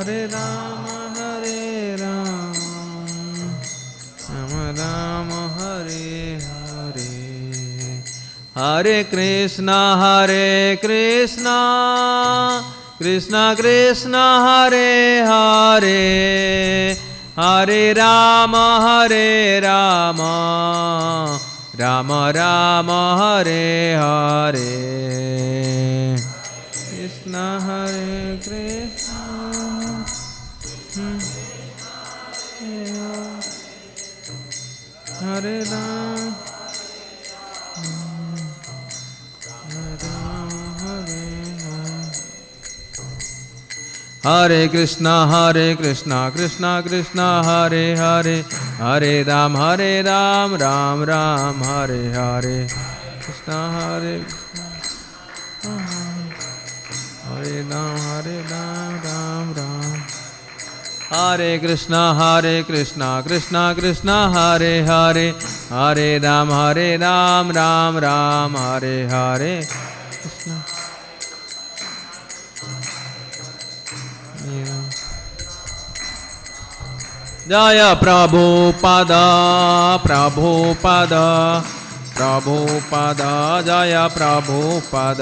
हरे राम राम राम हरे हरे, हरे कृष्णा कृष्णा कृष्ण हरे हरे, हरे राम राम राम हरे हरे, कृष्ण हरे कृष्ण हरे राम हरे कृष्णा कृष्णा कृष्ण हरे हरे, हरे राम राम राम हरे हरे, कृष्णा हरे राम राम राम, हरे कृष्णा कृष्णा कृष्ण हरे हरे, हरे राम राम राम हरे हरे, कृष्णा जय प्रभुपद प्रभुपद प्रभुपद, जय प्रभुपद,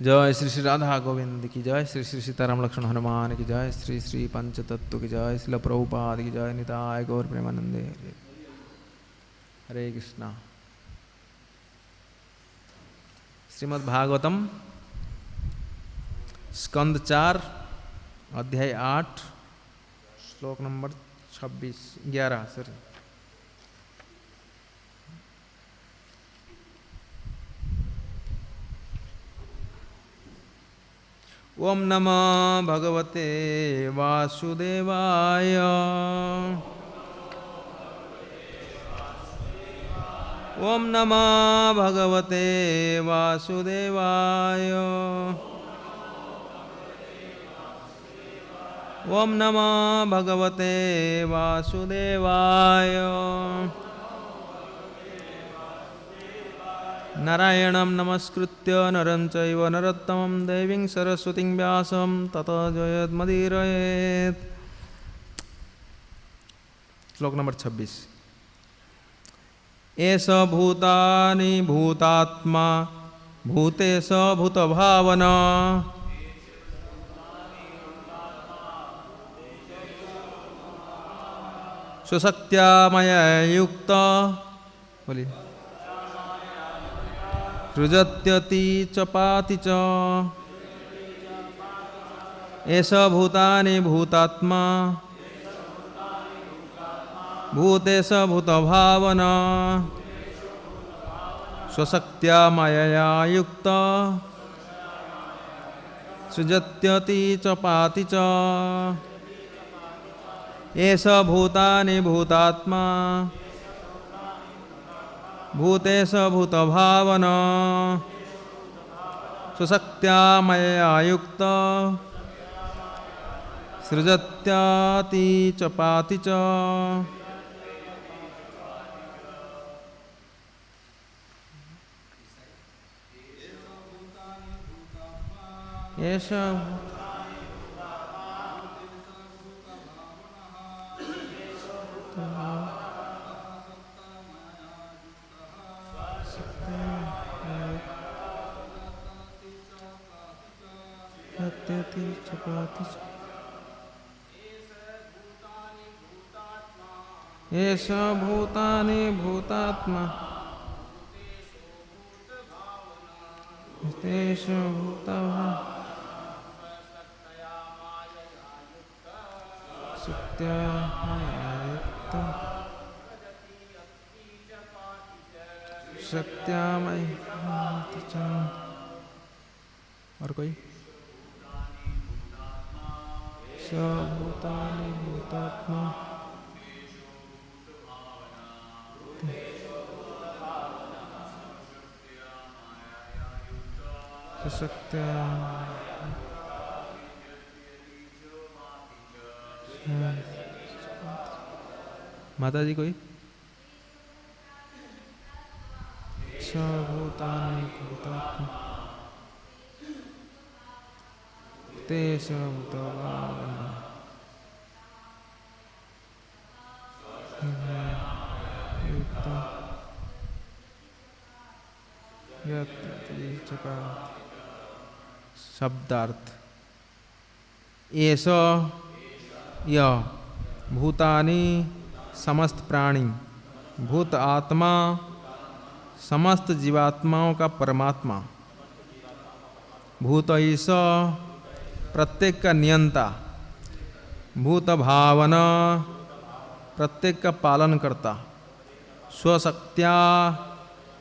जय श्री श्री राधा गोविंद की जय, श्री श्री सीताराम लक्ष्मण हनुमान की जय, श्री श्री पंचतत्व की जय, श्रील प्रभुपाद की जय, निताय गौर प्रेमानंदे। हरे कृष्णा। श्रीमद् भागवतम स्कंद 4 अध्याय 8 श्लोक नंबर 11 सॉरी। ओम नमो भगवते वासुदेवाय, ओम नमो भगवते वासुदेवाय, ओम नमो भगवते वासुदेवाय, नारायणं नमस्कृत्य नरं चैव नरोत्तमं देवीं सरस्वतीं व्यासं ततो जयेत्। श्लोक नंबर 26। एष भूतानि भूतात्मा भूतेश भूतभावना, स्वशक्त्या मया युक्त, बोलिए, सृजत्यति च पाति च, एष भूतानि भूतात्मा भूतेश भूतभावना, स्वशक्त्या मया युक्त, सृजत्यति च पाति च, एष भूतानि भूतात्मा भूतेश भूतभावना, स्वशक्त्या मया युक्त, सृजत्याति च पाति च। एष एष भूतानि भूतात्मा भूतेश भूतभावना, शक्त्या मया युक्त, शक्त्या मया युक्त। और कोई? भूतानि भूतात्मा शक्त्या, माता जी कोई? भूतानि भूतात्मा तेष भूतभावना शब्दार्थ ऐसा यह भूतानि समस्त प्राणी भूत आत्मा समस्त जीवात्माओं का परमात्मा भूत ईसा प्रत्येक का नियंता भूत भावना प्रत्येक का पालन करता स्वशक्त्या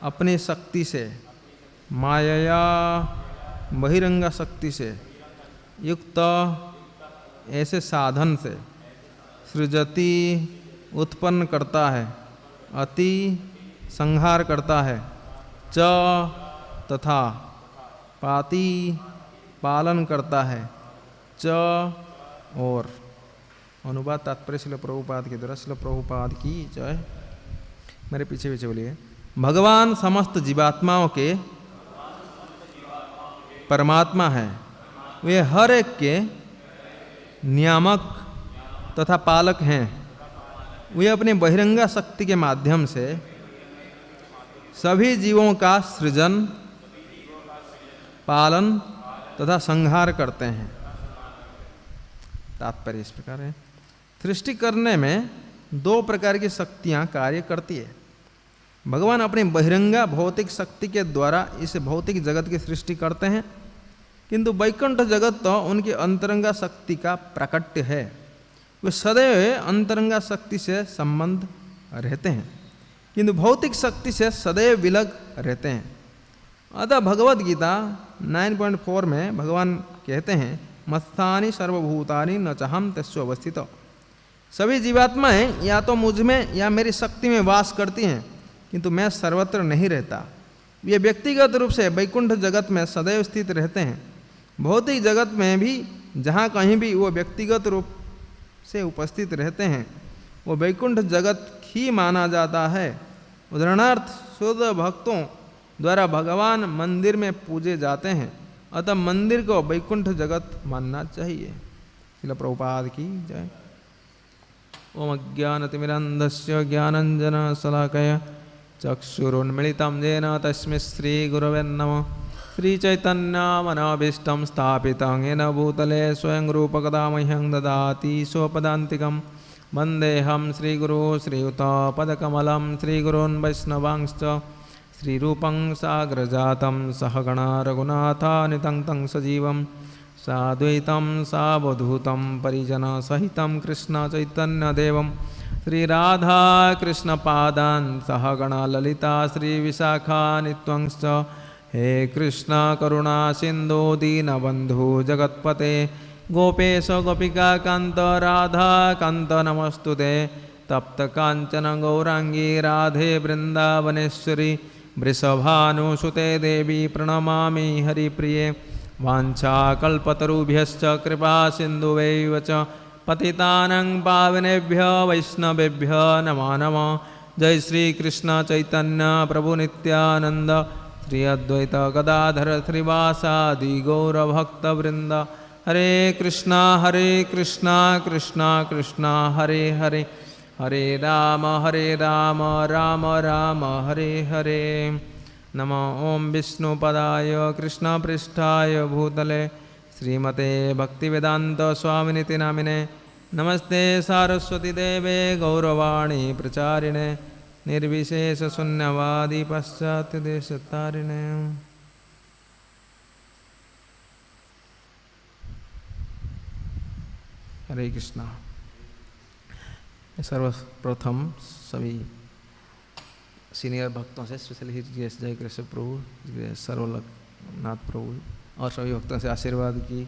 अपनी शक्ति से माया बहिरंगा शक्ति से युक्त ऐसे साधन से सृजति उत्पन्न करता है अति संहार करता है च तथा पाति पालन करता है च और अनुवाद तात्पर्य शिल प्रभुपाद के द्वारा शिल प्रभुपाद की जय। मेरे पीछे पीछे बोलिए। भगवान समस्त जीवात्माओं के परमात्मा है। वे हर एक के नियामक तथा पालक हैं। वे अपने बहिरंगा शक्ति के माध्यम से सभी जीवों का सृजन पालन तथा संहार करते हैं। तात्पर्य इस प्रकार है। सृष्टि करने में दो प्रकार की शक्तियां कार्य करती है। भगवान अपने बहिरंगा भौतिक शक्ति के द्वारा इस भौतिक जगत की सृष्टि करते हैं, किंतु वैकुंठ जगत तो उनकी अंतरंगा शक्ति का प्राकट्य है। वे सदैव अंतरंगा शक्ति से संबंध रहते हैं, किंतु भौतिक शक्ति से सदैव विलग रहते हैं। अतः भगवद गीता 9.4 में भगवान कहते हैं मत्स्थानि सर्वभूतानि न चाहम तस्व अवस्थित। सभी जीवात्माएं या तो मुझ में या मेरी शक्ति में वास करती हैं, किंतु मैं सर्वत्र नहीं रहता। ये व्यक्तिगत रूप से वैकुंठ जगत में सदैव स्थित रहते हैं। भौतिक जगत में भी जहाँ कहीं भी वो व्यक्तिगत रूप से उपस्थित रहते हैं, वो वैकुंठ जगत ही माना जाता है। उदाहरणार्थ शुद्ध भक्तों द्वारा भगवान मंदिर में पूजे जाते हैं, अतः मंदिर को वैकुंठ जगत मानना चाहिए। श्रील प्रभुपाद की जय। ओम अज्ञानतिमिरन्धस्य ज्ञानञ्जनशलाकया चक्षुरुन्मिलितं येन तस्मै श्रीगुरवे नमः। श्रीचैतन्यमनोभीष्टं स्थापितं येन भूतले स्वयं रूपकदा मह्यं ददाति स्वपदान्तिकं। वन्देऽहं श्रीगुरो श्रीयुतपदकमलं श्रीगुरून् वैष्णवांश्च श्रीरूपं साग्रजातं सहगणा रघुनाथानितं तं सजीवं साद्वैतं सावधूतं परिजनसहितं कृष्णचैतन्यदेवं श्रीराधाकृष्णपादान् सहगणा ललिता श्रीविशाखान्वितंश्च। हे कृष्ण करुणा सिन्धु दीनबन्धु जगत्पते गोपेश गोपिकान्त राधाकान्त नमस्तुते। तप्त कांचन गौरांगी राधे वृंदावनेश्वरी वृषभानुसुते देवी प्रणमामि हरिप्रिये। वाञ्छाकल्पतरुभ्यश्च कृपा सिन्धुवैव च पतितानं पावनेभ्यो वैष्णवेभ्यो नमो नमः। जय श्री कृष्ण चैतन्य प्रभु नित्यानंद श्री अद्वैत गदाधर श्रीवासादि गौरभक्तवृंद। हरे कृष्णा कृष्णा कृष्णा हरे हरे हरे राम राम राम हरे हरे। नमो ओम विष्णुपदाय कृष्णपृष्ठाय भूतले श्रीमते भक्तिवेदांत स्वामिनिति नामिने। नमस्ते सारस्वती देवे गौरवाणी प्रचारिणे निर्विशेष शून्यवादी पाश्चात्य देशतारिणे। हरे कृष्णा। सर्वप्रथम सभी सीनियर भक्तों से स्पेशली जय कृष्ण प्रभु, सर्वलोकनाथ प्रभु और सभी भक्तों से आशीर्वाद की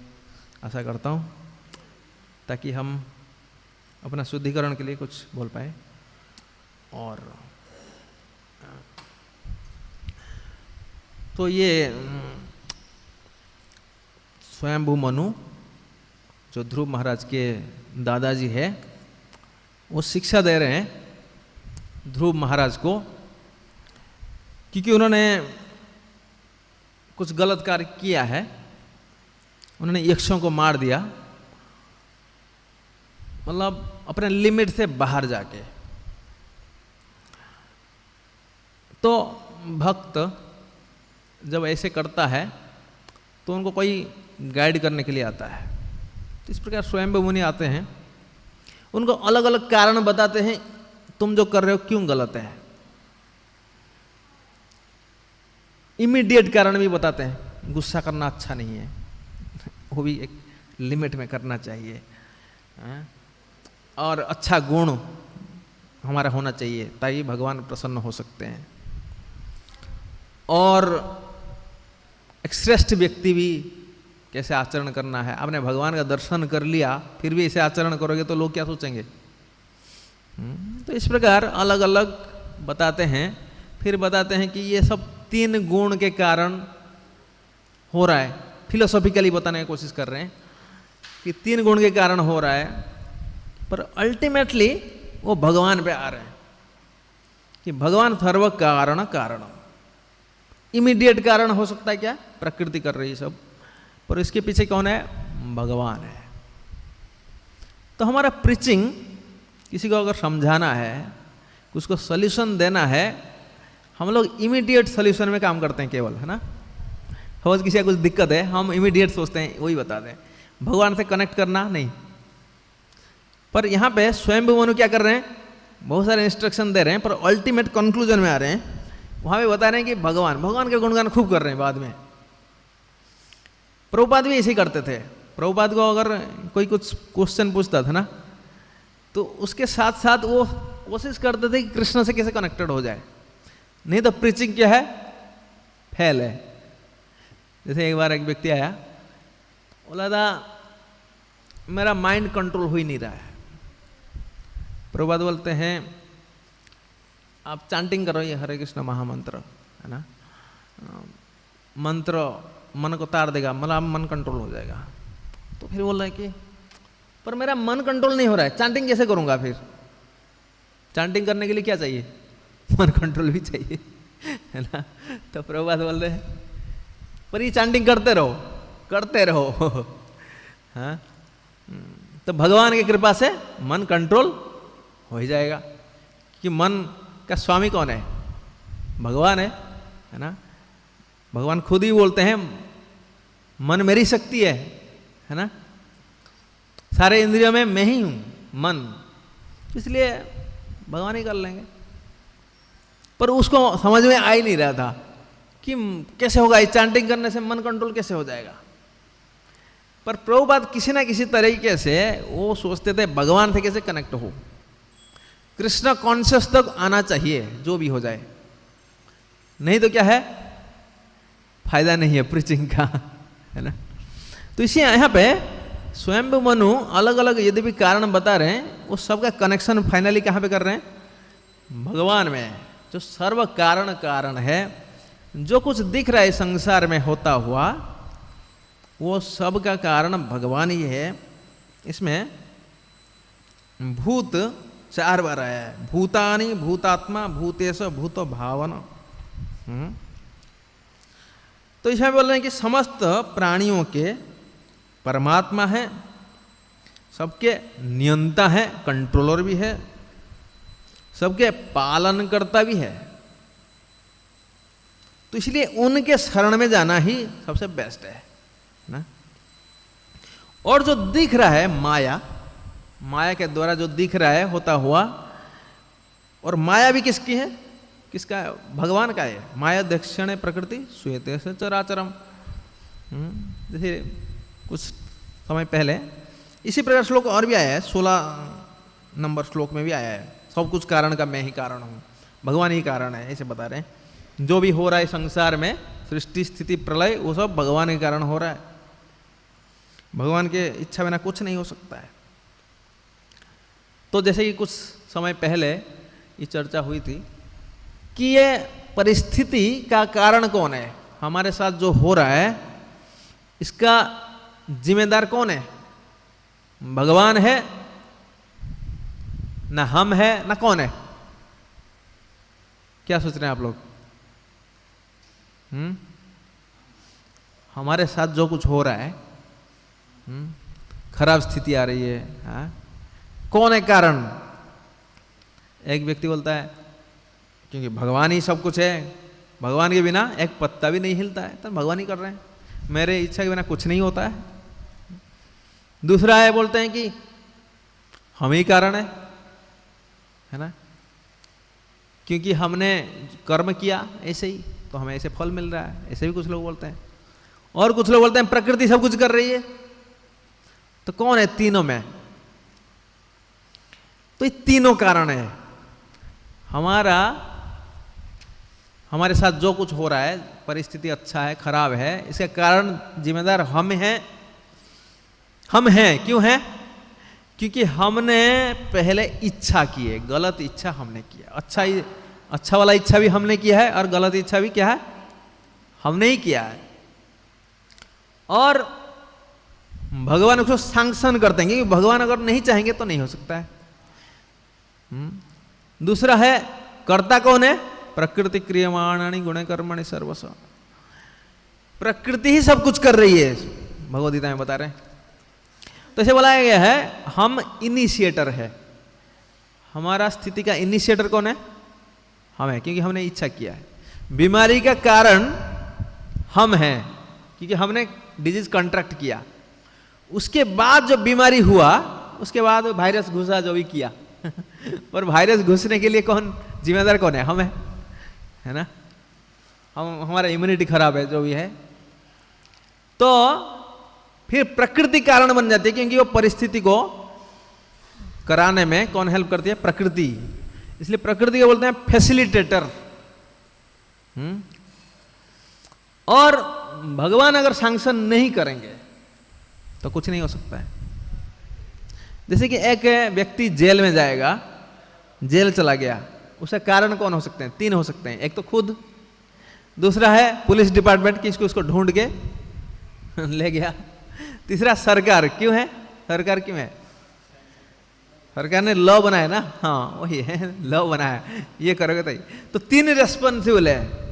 आशा करता हूँ, ताकि हम अपना शुद्धिकरण के लिए कुछ बोल पाए। और तो ये स्वयंभू मनु जो ध्रुव महाराज के दादाजी है, वो शिक्षा दे रहे हैं ध्रुव महाराज को क्योंकि उन्होंने कुछ गलत कार्य किया है, उन्होंने यक्षों को मार दिया, मतलब अपने लिमिट से बाहर जाके। तो भक्त जब ऐसे करता है तो उनको कोई गाइड करने के लिए आता है। तो इस प्रकार स्वयंभू मुनि आते हैं, उनको अलग अलग कारण बताते हैं, तुम जो कर रहे हो क्यों गलत है। इमीडिएट कारण भी बताते हैं, गुस्सा करना अच्छा नहीं है, वो भी एक लिमिट में करना चाहिए, और अच्छा गुण हमारा होना चाहिए ताकि भगवान प्रसन्न हो सकते हैं। और एक श्रेष्ठ व्यक्ति भी कैसे आचरण करना है। आपने भगवान का दर्शन कर लिया फिर भी ऐसे आचरण करोगे तो लोग क्या सोचेंगे। तो इस प्रकार अलग अलग बताते हैं। फिर बताते हैं कि ये सब 3 गुण के कारण हो रहा है। फिलोसॉफिकली बताने की कोशिश कर रहे हैं कि 3 गुण के कारण हो रहा है, पर अल्टीमेटली वो भगवान पे आ रहे हैं कि भगवान सर्व कारण कारण। इमीडिएट कारण हो सकता है क्या, प्रकृति कर रही है सब, पर इसके पीछे कौन है, भगवान है। तो हमारा प्रीचिंग किसी को अगर समझाना है, उसको सॉल्यूशन देना है, हम लोग इमीडिएट सॉल्यूशन में काम करते हैं केवल, है ना। सपोज किसी का कुछ दिक्कत है, हम इमीडिएट सोचते हैं वही बता दें, भगवान से कनेक्ट करना नहीं। पर यहाँ पे स्वयंभू मनु क्या कर रहे हैं, बहुत सारे इंस्ट्रक्शन दे रहे हैं, पर अल्टीमेट कंक्लूजन में आ रहे हैं। वहाँ पे बता रहे हैं कि भगवान के गुणगान खूब कर रहे हैं। बाद में प्रभुपाद भी ऐसे ही करते थे। प्रभुपाद को अगर कोई कुछ क्वेश्चन पूछता था ना, तो उसके साथ साथ वो कोशिश करते थे कि कृष्ण से कैसे कनेक्टेड हो जाए, नहीं तो प्रीचिंग क्या है, फेल है। जैसे एक बार एक व्यक्ति आया, बोला था मेरा माइंड कंट्रोल हो ही नहीं रहा है। प्रभुपाद बोलते हैं आप चांटिंग करो ये हरे कृष्ण महामंत्र, है ना, मंत्र मन को तार देगा, मतलब मन कंट्रोल हो जाएगा। तो फिर बोल रहा है कि पर मेरा मन कंट्रोल नहीं हो रहा है, चांटिंग कैसे करूंगा। फिर चांटिंग करने के लिए क्या चाहिए, मन कंट्रोल भी चाहिए, है ना। तो प्रभुपाद बोल रहे हैं पर ये चांटिंग करते रहो हाँ, तो भगवान की कृपा से मन कंट्रोल हो ही जाएगा। कि मन का स्वामी कौन है, भगवान है ना। भगवान खुद ही बोलते हैं मन मेरी शक्ति है ना, सारे इंद्रियों में मैं ही हूं मन, इसलिए भगवान ही कर लेंगे। पर उसको समझ में आ ही नहीं रहा था कि कैसे होगा, ये चांटिंग करने से मन कंट्रोल कैसे हो जाएगा। पर प्रभुपाद किसी ना किसी तरीके से वो सोचते थे भगवान से कैसे कनेक्ट हो, कृष्ण कॉन्शियस तक आना चाहिए जो भी हो जाए, नहीं तो क्या है, फायदा नहीं है प्रीचिंग का, है ना। तो इसी यहाँ पे स्वयंभू मनु अलग अलग यदि भी कारण बता रहे हैं, उस सबका कनेक्शन फाइनली कहाँ पे कर रहे हैं, भगवान में, जो सर्व कारण है। जो कुछ दिख रहा है संसार में होता हुआ, वो सब का कारण भगवान ही है। इसमें भूत 4 बार आया है, भूतानि भूतात्मा भूतेश भूत भावन। तो इसमें बोल रहे हैं कि समस्त प्राणियों के परमात्मा है, सबके नियंता है, कंट्रोलर भी है, सबके पालनकर्ता भी है। तो इसलिए उनके शरण में जाना ही सबसे बेस्ट है ना। और जो दिख रहा है माया के द्वारा जो दिख रहा है होता हुआ, और माया भी किसकी है, किसका है, भगवान का है। माया दक्षिणे प्रकृति श्वेते से चराचरम। जैसे कुछ समय पहले इसी प्रकार श्लोक और भी आया है, 16 नंबर श्लोक में भी आया है, सब कुछ कारण का मैं ही कारण हूँ, भगवान ही कारण है, ऐसे बता रहे हैं। जो भी हो रहा है संसार में, सृष्टि स्थिति प्रलय, वो सब भगवान के कारण हो रहा है। भगवान के इच्छा बिना कुछ नहीं हो सकता है। तो जैसे कि कुछ समय पहले ये चर्चा हुई थी कि ये परिस्थिति का कारण कौन है, हमारे साथ जो हो रहा है इसका जिम्मेदार कौन है, भगवान है ना हम है ना कौन है। क्या सोच रहे हैं आप लोग, हमारे साथ जो कुछ हो रहा है, खराब स्थिति आ रही है, हाँ, कौन है कारण? एक व्यक्ति बोलता है क्योंकि भगवान ही सब कुछ है, भगवान के बिना एक पत्ता भी नहीं हिलता है, तो भगवान ही कर रहे हैं, मेरे इच्छा के बिना कुछ नहीं होता है। दूसरा है, बोलते हैं कि हम ही कारण है ना, क्योंकि हमने कर्म किया ऐसे ही तो हमें ऐसे फल मिल रहा है, ऐसे भी कुछ लोग बोलते हैं। और कुछ लोग बोलते हैं प्रकृति सब कुछ कर रही है। तो कौन है तीनों में? तो ये तीनों कारण है। हमारे साथ जो कुछ हो रहा है, परिस्थिति अच्छा है खराब है, इसके कारण जिम्मेदार हम हैं। क्यों हैं? क्योंकि हमने पहले इच्छा की है, गलत इच्छा हमने किया। अच्छा वाला इच्छा भी हमने किया है और गलत इच्छा भी क्या है, हमने ही किया है। और भगवान उसको सैंक्शन करते हैं, क्योंकि भगवान अगर नहीं चाहेंगे तो नहीं हो सकता है। दूसरा है, कर्ता कौन है? प्रकृति क्रियमाणानि गुणे कर्मणि सर्वस्व। प्रकृति ही सब कुछ कर रही है, भगवद गीता में बता रहे हैं। तो ऐसे बोला गया है, हम इनिशिएटर है। हमारा स्थिति का इनिशिएटर कौन है? हम है, क्योंकि हमने इच्छा किया है। बीमारी का कारण हम हैं, क्योंकि हमने डिजीज कॉन्ट्रैक्ट किया। उसके बाद जो बीमारी हुआ, उसके बाद वायरस घुसा, जो भी किया पर वायरस घुसने के लिए जिम्मेदार कौन है? हम है ना। हमारा इम्यूनिटी खराब है, जो भी है, तो फिर प्रकृति कारण बन जाती है, क्योंकि वो परिस्थिति को कराने में कौन हेल्प करती है? प्रकृति। इसलिए प्रकृति को बोलते हैं फैसिलिटेटर। और भगवान अगर सैंक्शन नहीं करेंगे तो कुछ नहीं हो सकता है। जैसे कि एक व्यक्ति जेल में जाएगा, जेल चला गया, उसका कारण कौन हो सकते हैं? तीन हो सकते हैं। एक तो खुद, दूसरा है पुलिस डिपार्टमेंट की उसको ढूंढ के ले गया, तीसरा सरकार। क्यों है? सरकार क्यों है? सरकार ने लॉ बनाया ना, हाँ वही है, लॉ बनाया, ये करोगे तो तीन रेस्पॉन्सिबल है।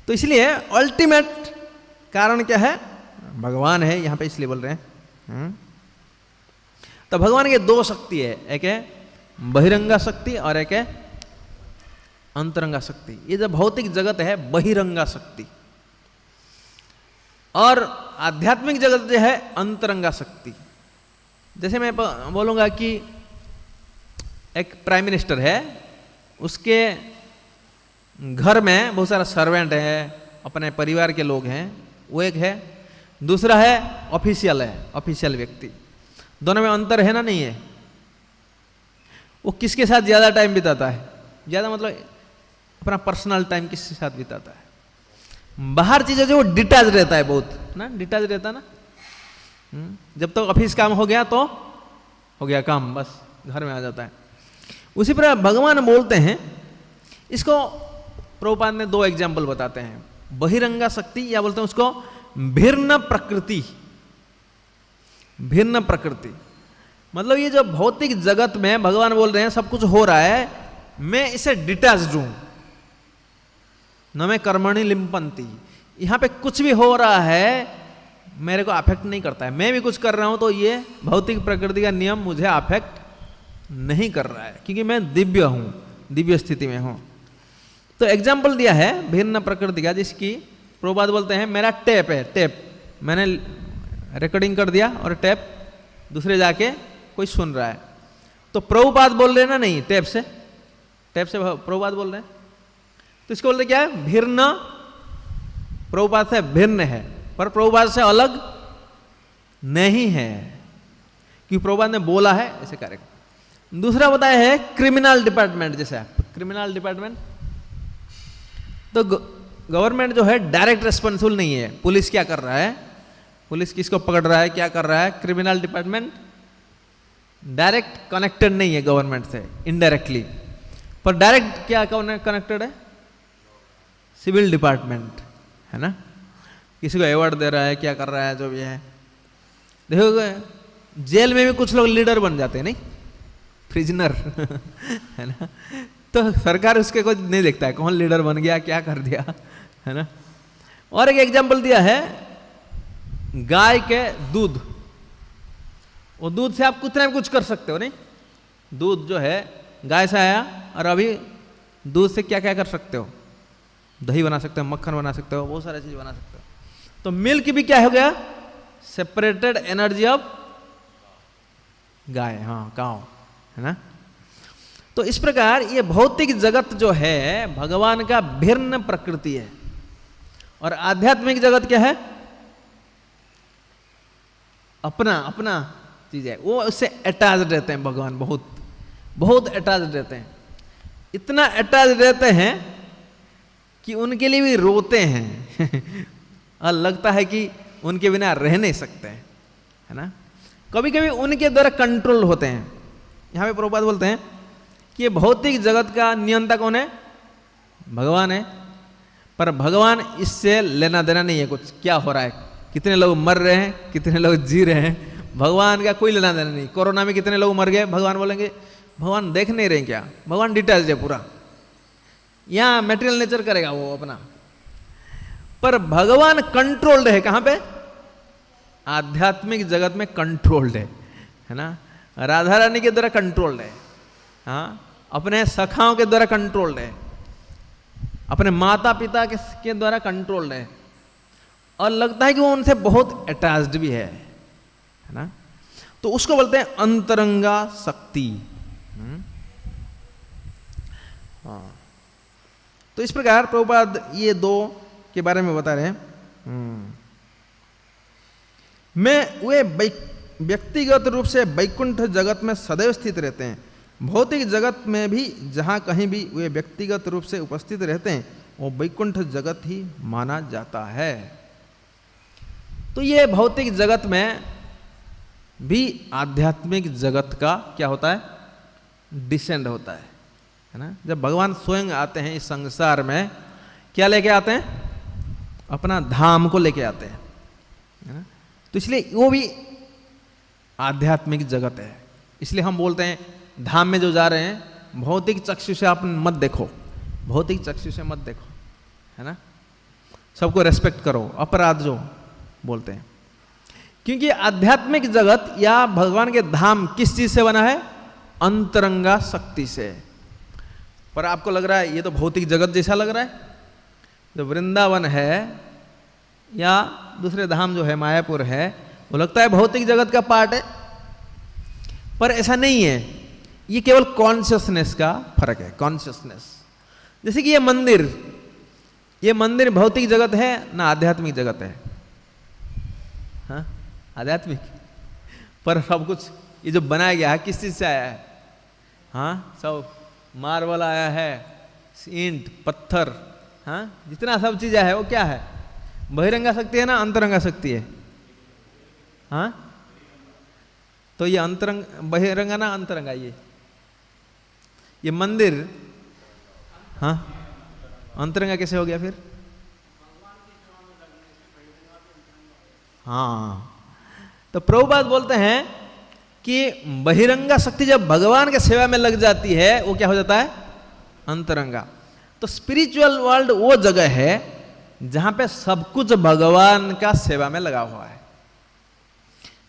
तो इसलिए अल्टीमेट कारण क्या है? भगवान है यहां पे, इसलिए बोल रहे हैं। तो भगवान के दो शक्ति है, एक है बहिरंगा शक्ति और एक है अंतरंगा शक्ति। ये जो भौतिक जगत है बहिरंगा शक्ति, और आध्यात्मिक जगत जो है अंतरंगा शक्ति। जैसे मैं बोलूंगा कि एक प्राइम मिनिस्टर है, उसके घर में बहुत सारा सर्वेंट है, अपने परिवार के लोग हैं, वो एक है। दूसरा है ऑफिशियल है, ऑफिशियल व्यक्ति। दोनों में अंतर है ना? नहीं है। वो किसके साथ ज़्यादा टाइम बिताता है? ज़्यादा मतलब अपना पर्सनल टाइम किसके साथ बिताता है? बाहर चीज़ें जो वो डिटैच रहता है, बहुत ना डिटैच रहता है ना। जब तक ऑफिस काम हो गया तो हो गया काम, बस घर में आ जाता है। उसी प्रकार भगवान बोलते हैं, इसको प्रभुपाद ने दो एग्जाम्पल बताते हैं, बहिरंगा शक्ति, या बोलते हैं उसको भिन्न प्रकृति। भिन्न प्रकृति मतलब ये जो भौतिक जगत में भगवान बोल रहे हैं सब कुछ हो रहा है, मैं इसे डिटैच्ड हूं, न मैं कर्मणि लिम्पन्ति। यहां पे कुछ भी हो रहा है मेरे को अफेक्ट नहीं करता है। मैं भी कुछ कर रहा हूं तो ये भौतिक प्रकृति का नियम मुझे अफेक्ट नहीं कर रहा है, क्योंकि मैं दिव्य हूं, दिव्य स्थिति में हूं। तो एग्जाम्पल दिया है भिन्न प्रकृति का, जिसकी प्रभुपाद बोलते हैं मेरा टेप है, टेप मैंने रिकॉर्डिंग कर दिया और टेप दूसरे जाके कोई सुन रहा है, तो प्रभुपाद बोल रहे हैं ना? नहीं, टेप से प्रभुपाद बोल रहे हैं। तो इसको बोलते क्या है? भिन्न। प्रभुपाद से भिन्न है, पर प्रभुपाद से अलग नहीं है, क्योंकि प्रभुपाद ने बोला है ऐसे करेगा। दूसरा बताया है क्रिमिनल डिपार्टमेंट। जैसे क्रिमिनल डिपार्टमेंट, तो गवर्नमेंट जो है डायरेक्ट रिस्पॉन्सिबल नहीं है। पुलिस क्या कर रहा है, पुलिस किसको पकड़ रहा है, क्या कर रहा है? क्रिमिनल डिपार्टमेंट डायरेक्ट कनेक्टेड नहीं है गवर्नमेंट से, इनडायरेक्टली। पर डायरेक्ट क्या कनेक्टेड है? सिविल डिपार्टमेंट है ना। किसी को अवार्ड दे रहा है, क्या कर रहा है, जो भी है। देखोगे जेल में भी कुछ लोग लीडर बन जाते हैं, नहीं, प्रिजनर है ना। तो सरकार उसके कुछ नहीं देखता है, कौन लीडर बन गया, क्या कर दिया, है ना। और एक एग्जाम्पल दिया है गाय के दूध। वो दूध से आप कितना भी कुछ कर सकते हो, नहीं? दूध जो है गाय से आया, और अभी दूध से क्या क्या कर सकते हो? दही बना सकते हो, मक्खन बना सकते हो, बहुत सारी चीज बना सकते हो। तो मिल्क भी क्या हो गया? सेपरेटेड एनर्जी ऑफ गाय, हाँ, काउ, है ना। तो इस प्रकार ये भौतिक जगत जो है भगवान का भिन्न प्रकृति है, और आध्यात्मिक जगत क्या है? अपना अपना चीज है। वो उससे अटैच रहते हैं भगवान, बहुत बहुत अटैच रहते हैं। इतना अटैच रहते हैं कि उनके लिए भी रोते हैं और लगता है कि उनके बिना रह नहीं सकते हैं, है ना। कभी कभी उनके द्वारा कंट्रोल होते हैं। यहाँ पे प्रभुपाद बोलते हैं कि भौतिक जगत का नियंता कौन है? भगवान है। पर भगवान इससे लेना देना नहीं है कुछ, क्या हो रहा है, कितने लोग मर रहे हैं, कितने लोग जी रहे हैं, भगवान का कोई लेना देना नहीं। कोरोना में कितने लोग मर गए, भगवान बोलेंगे भगवान देख नहीं रहे क्या? भगवान डिटेल्स है पूरा, यहाँ मेटेरियल नेचर करेगा वो अपना। पर भगवान कंट्रोल्ड है, कहाँ पे? आध्यात्मिक जगत में कंट्रोल्ड है ना। राधा रानी के द्वारा कंट्रोल्ड है, हाँ, अपने सखाओं के द्वारा कंट्रोल्ड है, अपने माता पिता के द्वारा कंट्रोल्ड है, और लगता है कि वो उनसे बहुत अटैच्ड भी है ना। तो उसको बोलते हैं अंतरंगा शक्ति। हाँ, तो इस प्रकार प्रभुपाद ये दो के बारे में बता रहे हैं। वे व्यक्तिगत रूप से वैकुंठ जगत में सदैव स्थित रहते हैं। भौतिक जगत में भी जहाँ कहीं भी वे व्यक्तिगत रूप से उपस्थित रहते हैं वो वैकुंठ जगत ही माना जाता है। तो ये भौतिक जगत में भी आध्यात्मिक जगत का क्या होता है? डिसेंड होता है ना। जब भगवान स्वयं आते हैं इस संसार में, क्या लेके आते हैं? अपना धाम को लेके आते हैं, है ना। तो इसलिए वो भी आध्यात्मिक जगत है। इसलिए हम बोलते हैं धाम में जो जा रहे हैं भौतिक चक्षु से आप मत देखो, भौतिक चक्षु से मत देखो, है ना। सबको रेस्पेक्ट करो, अपराध जो बोलते हैं। क्योंकि आध्यात्मिक जगत या भगवान के धाम किस चीज से बना है? अंतरंगा शक्ति से। पर आपको लग रहा है ये तो भौतिक जगत जैसा लग रहा है। जो वृंदावन है या दूसरे धाम जो है मायापुर है, वो लगता है भौतिक जगत का पार्ट है, पर ऐसा नहीं है। ये केवल कॉन्शियसनेस का फर्क है, कॉन्शियसनेस। जैसे कि ये मंदिर भौतिक जगत है ना आध्यात्मिक जगत है? हाँ, आध्यात्मिक। पर सब कुछ ये जो बनाया गया है किस चीज से आया है? हाँ, सब मार्बल आया है, ईंट, पत्थर, हाँ, जितना सब चीज है वो क्या है? बहिरंगा शक्ति है ना अंतरंगा शक्ति है? हाँ, तो ये अंतरंग बहिरंगा ना अंतरंगा? ये मंदिर, हाँ, अंतरंगा कैसे हो गया फिर? हाँ, तो प्रभुपाद बोलते हैं कि बहिरंगा शक्ति जब भगवान के सेवा में लग जाती है वो क्या हो जाता है? अंतरंगा। तो स्पिरिचुअल वर्ल्ड वो जगह है जहां पे सब कुछ भगवान का सेवा में लगा हुआ है।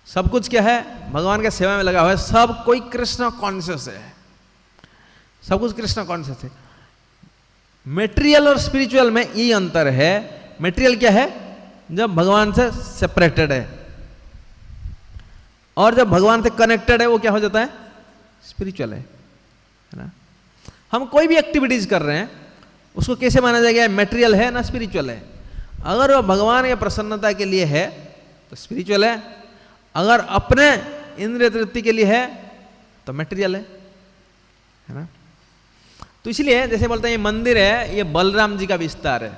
सब कुछ क्या है? भगवान के सेवा में लगा हुआ है। सब कोई कृष्ण कॉन्शियस है, सब कुछ कृष्ण कॉन्शियस है। मेटेरियल और स्पिरिचुअल में यही अंतर है। मेटेरियल क्या है? जब भगवान से सेपरेटेड है, और जब भगवान से कनेक्टेड है वो क्या हो जाता है? स्पिरिचुअल है ना। हम कोई भी एक्टिविटीज कर रहे हैं उसको कैसे माना जाएगा? मेटेरियल है ना स्पिरिचुअल है? अगर वो भगवान के प्रसन्नता के लिए है तो स्पिरिचुअल है, अगर अपने इंद्रिय तृप्ति के लिए है तो मेटेरियल है ना। तो इसलिए जैसे बोलते हैं ये मंदिर है, ये बलराम जी का विस्तार है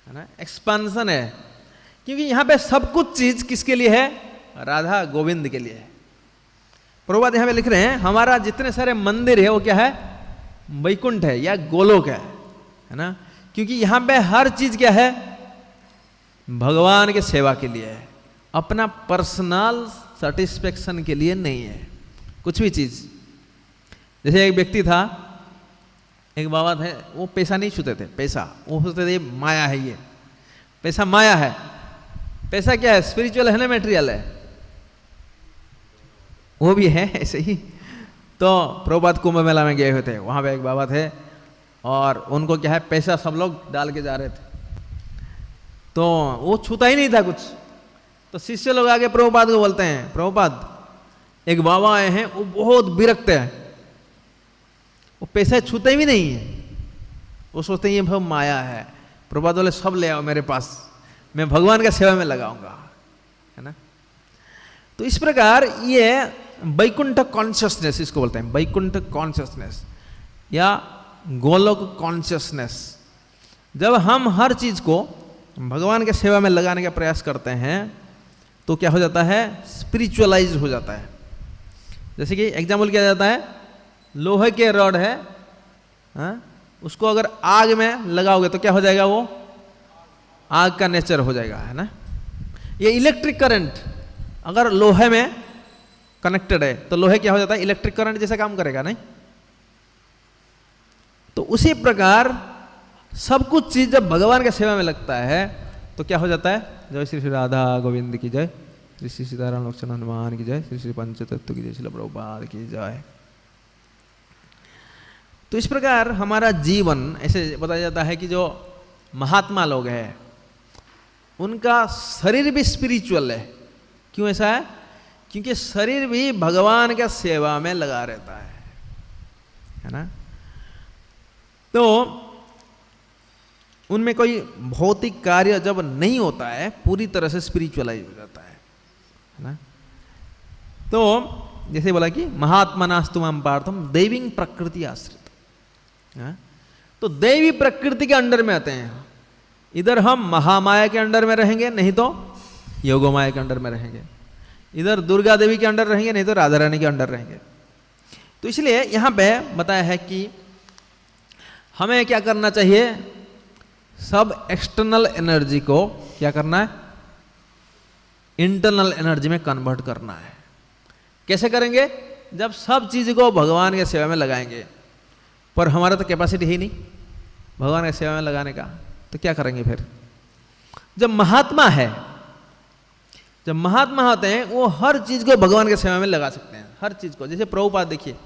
ना, एक्सपांशन है। क्योंकि यहां पे सब कुछ चीज किसके लिए है? राधा गोविंद के लिए है। प्रभुपाद यहां पे लिख रहे हैं हमारा जितने सारे मंदिर है वो क्या है? वैकुंठ है या गोलोक है ना। क्योंकि यहां पे हर चीज क्या है? भगवान के सेवा के लिए है, अपना पर्सनल सेटिस्फेक्शन के लिए नहीं है कुछ भी चीज। जैसे एक व्यक्ति था, एक बाबा थे, वो पैसा नहीं छूते थे, पैसा वो सोचते थे माया है, ये पैसा माया है। पैसा क्या है? स्पिरिचुअल है ना, मेटेरियल है, वो भी है ऐसे ही। तो प्रभुपाद कुंभ मेला में गए हुए थे, वहाँ पे एक बाबा थे और उनको क्या है, पैसा सब लोग डाल के जा रहे थे, तो वो छूता ही नहीं था कुछ। तो शिष्य लोग आगे प्रभुपाद को बोलते हैं, प्रभुपाद एक बाबा आए हैं, वो बहुत विरक्त है, वो पैसा छूते भी नहीं है, वो सोचते हैं ये भाव माया है। प्रभुपाद बोले सब ले आओ मेरे पास, मैं भगवान का सेवा में लगाऊंगा, है ना। तो इस प्रकार ये वैकुंठ कॉन्शियसनेस, इसको बोलते हैं वैकुंठ कॉन्शियसनेस या गोलोक कॉन्शियसनेस। जब हम हर चीज को भगवान के सेवा में लगाने का प्रयास करते हैं तो क्या हो जाता है? स्पिरिचुअलाइज हो जाता है। जैसे कि एग्जाम्पल किया जाता है, लोहे के रॉड है, उसको अगर आग में लगाओगे तो क्या हो जाएगा? वो आग का नेचर हो जाएगा, है ना। ये इलेक्ट्रिक करंट अगर लोहे में कनेक्टेड है तो लोहे क्या हो जाता है? इलेक्ट्रिक करंट जैसा काम करेगा, नहीं? तो उसी प्रकार सब कुछ चीज जब भगवान के सेवा में लगता है तो क्या हो जाता है? जय श्री श्री राधा गोविंद की जय, श्री श्री सीताराम लक्ष्मण हनुमान की जय, श्री श्री पंचतत्व की जय, श्रील प्रभुपाद की जय। तो इस प्रकार हमारा जीवन ऐसे बताया जाता है कि जो महात्मा लोग हैं उनका शरीर भी स्पिरिचुअल है। क्यों ऐसा है? क्योंकि शरीर भी भगवान के सेवा में लगा रहता है ना। तो उनमें कोई भौतिक कार्य जब नहीं होता है पूरी तरह से स्पिरिचुअलाइज हो जाता है ना। तो जैसे बोला कि महात्मनास्तु मां पार्थम दैवीं प्रकृति आश्रित, तो दैवी प्रकृति के अंडर में आते हैं। इधर हम महामाया के अंडर में रहेंगे, नहीं तो योगमाया के अंडर में रहेंगे। इधर दुर्गा देवी के अंडर रहेंगे, नहीं तो राधा रानी के अंडर रहेंगे। तो इसलिए यहां पे बताया है कि हमें क्या करना चाहिए? सब एक्सटर्नल एनर्जी को क्या करना है? इंटरनल एनर्जी में कन्वर्ट करना है। कैसे करेंगे? जब सब चीज को भगवान के सेवा में लगाएंगे। पर हमारा तो कैपेसिटी ही नहीं भगवान के सेवा में लगाने का, तो क्या करेंगे फिर? जब महात्मा है, जब महात्मा होते हैं वो हर चीज को भगवान के सेवा में लगा सकते हैं, हर चीज को। जैसे प्रभुपाद देखिए,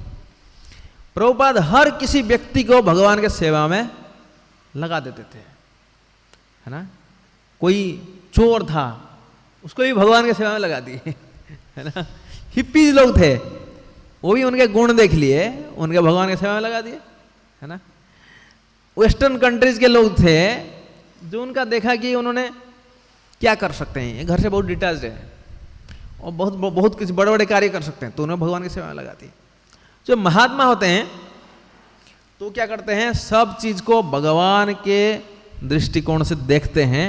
प्रभुपाद हर किसी व्यक्ति को भगवान के सेवा में लगा देते थे, है ना। कोई चोर था उसको भी भगवान के सेवा में लगा दिए, है ना। हिप्पीज लोग थे वो भी उनके गुण देख लिए, उनके भगवान के सेवा में लगा दिए, है ना। वेस्टर्न कंट्रीज के लोग थे जो उनका देखा कि उन्होंने क्या कर सकते हैं, ये घर से बहुत डिटैच्ड है और बहुत कुछ बड़े बड़े कार्य कर सकते हैं, तो उन्हें भगवान की सेवा में लगा दी। जो महात्मा होते हैं तो क्या करते हैं? सब चीज को भगवान के दृष्टिकोण से देखते हैं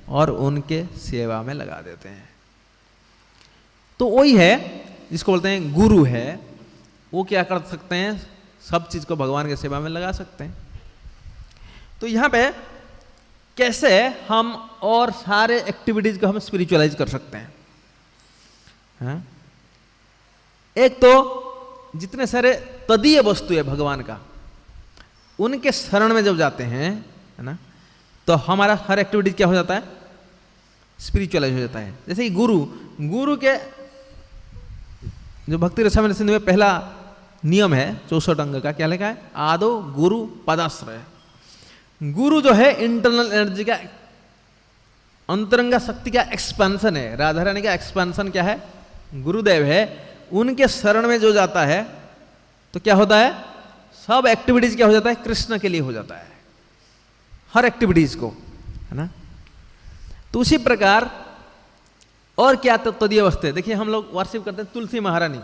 और उनके सेवा में लगा देते हैं। तो वही है जिसको बोलते हैं गुरु है, वो क्या कर सकते हैं? सब चीज को भगवान के सेवा में लगा सकते हैं। तो यहां पे कैसे हम और सारे एक्टिविटीज को हम स्पिरिचुअलाइज कर सकते हैं? हाँ? एक तो जितने सारे तदीय वस्तु है भगवान का, उनके शरण में जब जाते हैं, है ना, तो हमारा हर एक्टिविटीज क्या हो जाता है? स्पिरिचुअलाइज हो जाता है। जैसे कि गुरु के जो भक्ति रसायन सिंधु में पहला नियम है 64 अंग का, क्या लिखा है? आदो गुरु पदाश्रय। गुरु जो है इंटरनल एनर्जी का, अंतरंगा शक्ति का एक्सपेंशन है। राधा रानी का एक्सपेंशन क्या है? गुरुदेव है। उनके शरण में जो जाता है तो क्या होता है? सब एक्टिविटीज क्या हो जाता है? कृष्ण के लिए हो जाता है, हर एक्टिविटीज को, है ना। तो उसी प्रकार और क्या तत्वीय वस्तु है? देखिए हम लोग वर्शिप करते हैं तुलसी महारानी।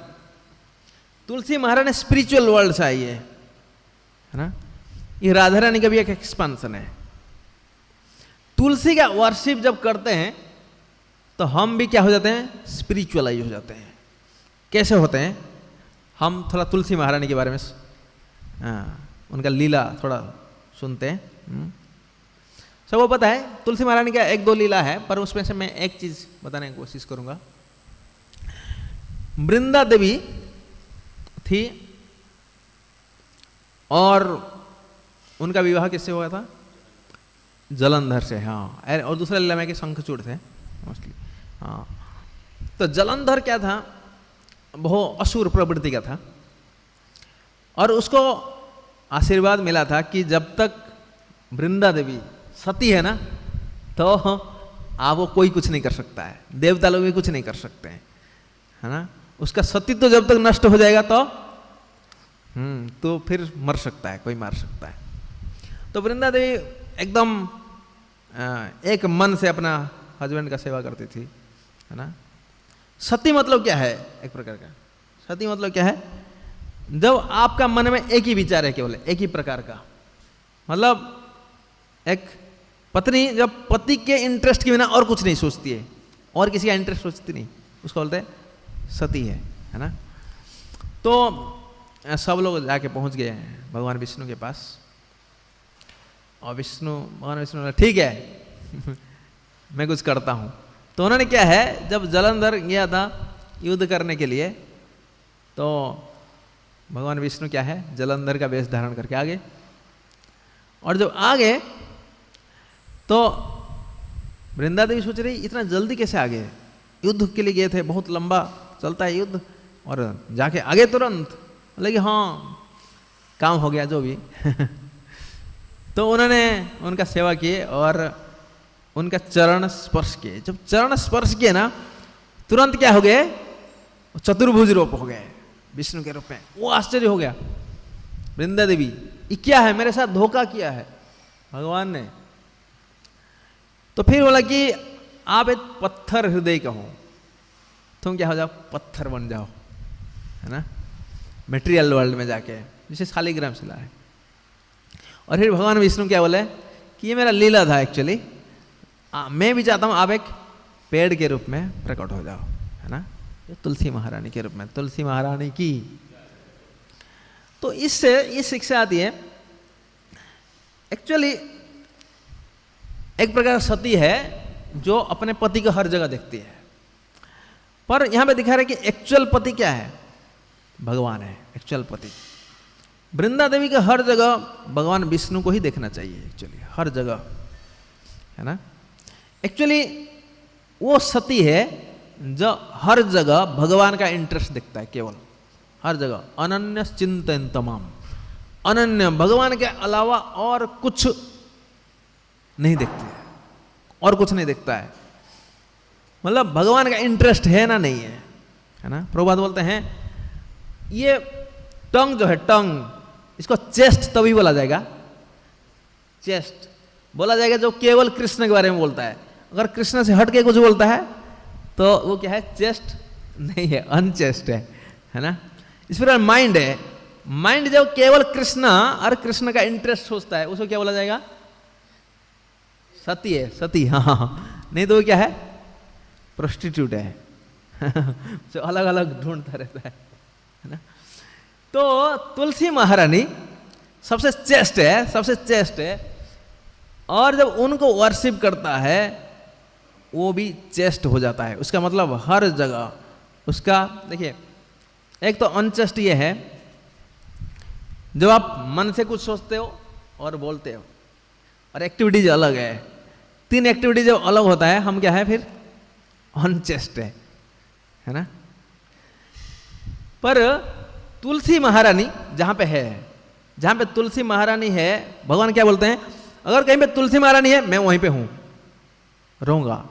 तुलसी महारानी स्पिरिचुअल वर्ल्ड से आई है ना। ये राधा रानी का भी एक एक्सपेंशन है। तुलसी का वर्शिप जब करते हैं तो हम भी क्या हो जाते हैं? स्पिरिचुअलाइज हो जाते हैं। कैसे होते हैं? हम थोड़ा तुलसी महारानी के बारे में उनका लीला थोड़ा सुनते हैं। सबको पता है तुलसी महारानी का 1-2 लीला है, पर उसमें से मैं एक चीज बताने की कोशिश करूंगा। वृंदा देवी थी और उनका विवाह किससे हुआ था? जलंधर से, हाँ। और दूसरे लीला में के शंखचूड़ थे मोस्टली, हाँ। तो जलंधर क्या था? बहुत असुर प्रवृत्ति का था, और उसको आशीर्वाद मिला था कि जब तक वृंदा देवी सती है ना, तो आप वो कोई कुछ नहीं कर सकता है, देवता लोग भी कुछ नहीं कर सकते हैं, है ना। उसका सतीत्व तो जब तक नष्ट हो जाएगा तो फिर मर सकता है, कोई मार सकता है। तो वृंदा देवी एकदम एक मन से अपना हस्बैंड का सेवा करती थी, है ना। सती मतलब क्या है? एक प्रकार का सती मतलब क्या है? जब आपका मन में एक ही विचार है, केवल एक ही प्रकार का, मतलब एक पत्नी जब पति के इंटरेस्ट के बिना और कुछ नहीं सोचती है, और किसी का इंटरेस्ट सोचती नहीं, उसको बोलते हैं सती है ना। तो सब लोग जाके पहुंच गए हैं भगवान विष्णु के पास, और भगवान विष्णु ने ठीक है मैं कुछ करता हूं। तो उन्होंने क्या है, जब जलंधर गया था युद्ध करने के लिए, तो भगवान विष्णु क्या है, जलंधर का वेश धारण करके आ गए। और जब आ गए तो वृंदा देवी सोच रही इतना जल्दी कैसे आ गए, युद्ध के लिए गए थे, बहुत लंबा चलता है युद्ध, और जाके आगे तुरंत, लगे हाँ काम हो गया जो भी तो उन्होंने उनका सेवा किए और उनका चरण स्पर्श किए। जब चरण स्पर्श किए ना, तुरंत क्या हो गए, चतुर्भुज रूप हो गए विष्णु के रूप में। वो आश्चर्य हो गया वृंदा देवी, ये क्या है, मेरे साथ धोखा किया है भगवान ने। तो फिर बोला कि आप एक पत्थर हृदय का हो, तुम क्या हो जाओ, पत्थर बन जाओ, है ना, मेटेरियल वर्ल्ड में जाके, जिसे शालिग्राम शिला है। और फिर भगवान विष्णु क्या बोले कि ये मेरा लीला था एक्चुअली, मैं भी चाहता हूँ आप एक पेड़ के रूप में प्रकट हो जाओ, है ना, तुलसी महारानी के रूप में, तुलसी महारानी की। तो इससे ये शिक्षा आती है, एक्चुअली एक प्रकार सती है जो अपने पति को हर जगह देखती है, पर यहां पे दिखा रहे कि एक्चुअल पति क्या है, भगवान है एक्चुअल पति। वृंदा देवी के हर जगह भगवान विष्णु को ही देखना चाहिए एक्चुअली, हर जगह, है ना। एक्चुअली वो सती है जो हर जगह भगवान का इंटरेस्ट देखता है, केवल हर जगह, अनन्य चिंतन तमाम, अनन्य, भगवान के अलावा और कुछ नहीं देखती है, और कुछ नहीं देखता है, मतलब भगवान का इंटरेस्ट है ना नहीं है ना। प्रभुपाद बोलते हैं ये टंग जो है, टंग, इसको चेस्ट तभी बोला जाएगा, चेस्ट बोला जाएगा जो केवल कृष्ण के बारे में बोलता है। अगर कृष्ण से हट के कुछ बोलता है तो वो क्या है, चेस्ट नहीं है, अनचेस्ट है ना। इस पर माइंड है, माइंड जो केवल कृष्ण और कृष्ण का इंटरेस्ट सोचता है, उसको क्या बोला जाएगा, सती है, सती, हाँ। नहीं तो वो क्या है, प्रोस्टिट्यूट है जो अलग अलग ढूंढता रहता है ना। तो तुलसी महारानी सबसे चेस्ट है, सबसे चेस्ट है, और जब उनको वर्शिप करता है वो भी चेस्ट हो जाता है। उसका मतलब हर जगह उसका, देखिए एक तो अनचेस्ट ये है, जब आप मन से कुछ सोचते हो और बोलते हो, और एक्टिविटीज अलग है, तीन एक्टिविटीज जब अलग होता है, हम क्या है फिर, अनचेस्ट है ना। पर तुलसी महारानी जहां पे है, जहां पे तुलसी महारानी है, भगवान क्या बोलते हैं, अगर कहीं पे तुलसी महारानी है मैं वहीं पे हूं, रहूंगा।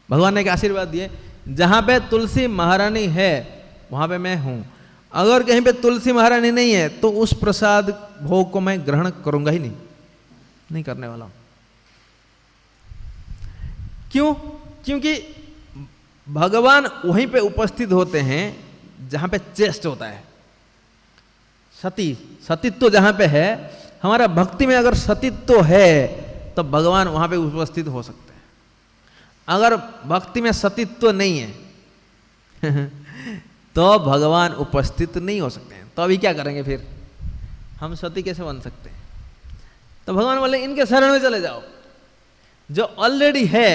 भगवान ने एक आशीर्वाद दिए, जहां पे तुलसी महारानी है वहां पे मैं हूं। अगर कहीं पे तुलसी महारानी नहीं है तो उस प्रसाद भोग को मैं ग्रहण करूंगा ही नहीं करने वाला हूं। क्यों? क्योंकि भगवान वहीं पे उपस्थित होते हैं जहां पे चेस्ट होता है, सतीत्व जहां पे है, हमारा भक्ति में अगर सतीत्व है तो भगवान वहां पे उपस्थित हो सकते हैं। अगर भक्ति में सतीत्व नहीं है तो भगवान उपस्थित नहीं हो सकते हैं। तो अभी क्या करेंगे फिर, हम सती कैसे बन सकते हैं? तो भगवान बोले इनके शरण में चले जाओ, जो ऑलरेडी है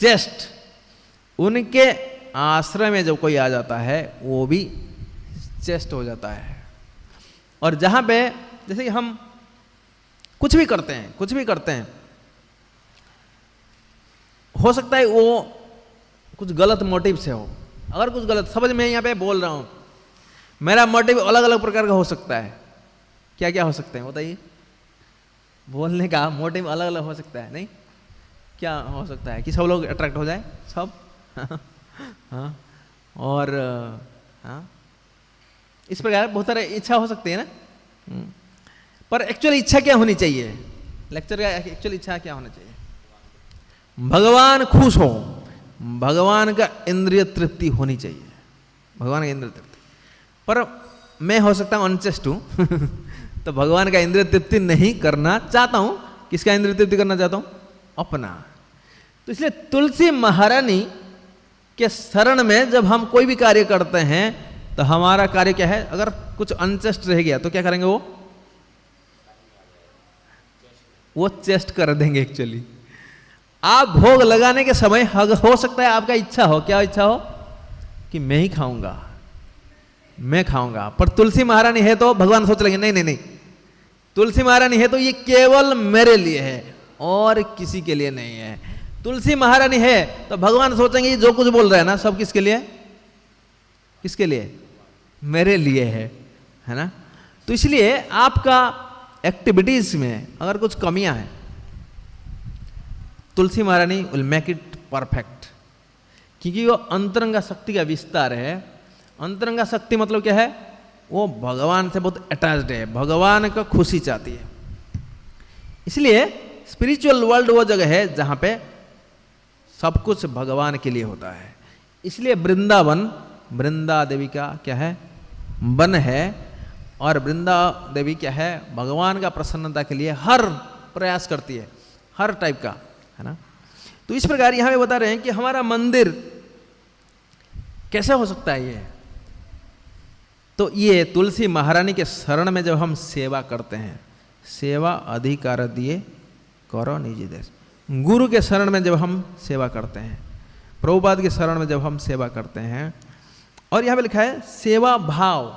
चेस्ट, उनके आश्रय में जब कोई आ जाता है वो भी चेस्ट हो जाता है। और जहां पे जैसे कि हम कुछ भी करते हैं, कुछ भी करते हैं, हो सकता है वो कुछ गलत मोटिव से हो। अगर कुछ गलत, समझ में यहाँ पे बोल रहा हूँ, मेरा मोटिव अलग अलग प्रकार का हो सकता है। क्या क्या हो सकते हैं बताइए? बोलने का मोटिव अलग अलग हो सकता है, नहीं? क्या हो सकता है कि सब लोग अट्रैक्ट हो जाए, सब हाँ, और हाँ, इस प्रकार बहुत सारे इच्छा हो सकती है ना। पर एक्चुअली इच्छा क्या होनी चाहिए? लेक्चर का एक्चुअली इच्छा क्या होना चाहिए? भगवान खुश हो, भगवान का इंद्रिय तृप्ति होनी चाहिए, भगवान का इंद्रिय तृप्ति। पर मैं हो सकता हूँ अनचेस्ट हूँ तो भगवान का इंद्रिय तृप्ति नहीं करना चाहता हूँ। किसका इंद्रिय तृप्ति करना चाहता हूँ? अपना। तो इसलिए तुलसी महारानी के शरण में जब हम कोई भी कार्य करते हैं तो हमारा कार्य क्या है? अगर कुछ अनचेस्ट रह गया तो क्या करेंगे? वो चेस्ट कर देंगे। एक्चुअली आप भोग लगाने के समय हो सकता है आपका इच्छा हो, क्या इच्छा हो? कि मैं ही खाऊंगा, मैं खाऊंगा। पर तुलसी महारानी है तो भगवान सोच लेंगे नहीं नहीं नहीं, तुलसी महारानी है तो ये केवल मेरे लिए है और किसी के लिए नहीं है। तुलसी महारानी है तो भगवान सोचेंगे जो कुछ बोल रहा है ना सब किसके लिए? किसके लिए? मेरे लिए है ना। तो इसलिए आपका एक्टिविटीज में अगर कुछ कमियां हैं, तुलसी महारानी विल मेक इट परफेक्ट, क्योंकि वो अंतरंगा शक्ति का विस्तार है। अंतरंगा शक्ति मतलब क्या है? वो भगवान से बहुत अटैच्ड है, भगवान का खुशी चाहती है। इसलिए स्पिरिचुअल वर्ल्ड वो जगह है जहां पे सब कुछ भगवान के लिए होता है। इसलिए वृंदावन, वृंदा देवी का क्या है? वन है। और वृंदा देवी क्या है? भगवान का प्रसन्नता के लिए हर प्रयास करती है, हर टाइप का, है ना। तो इस प्रकार यहां पे बता रहे हैं कि हमारा मंदिर कैसे हो सकता है ये? तो ये तुलसी महारानी के शरण में जब हम सेवा करते हैं, सेवा अधिकार दिए करो निजी देश। गुरु के शरण में जब हम सेवा करते हैं, प्रभुपाद के शरण में जब हम सेवा करते हैं, और यहाँ पे लिखा है सेवा भाव।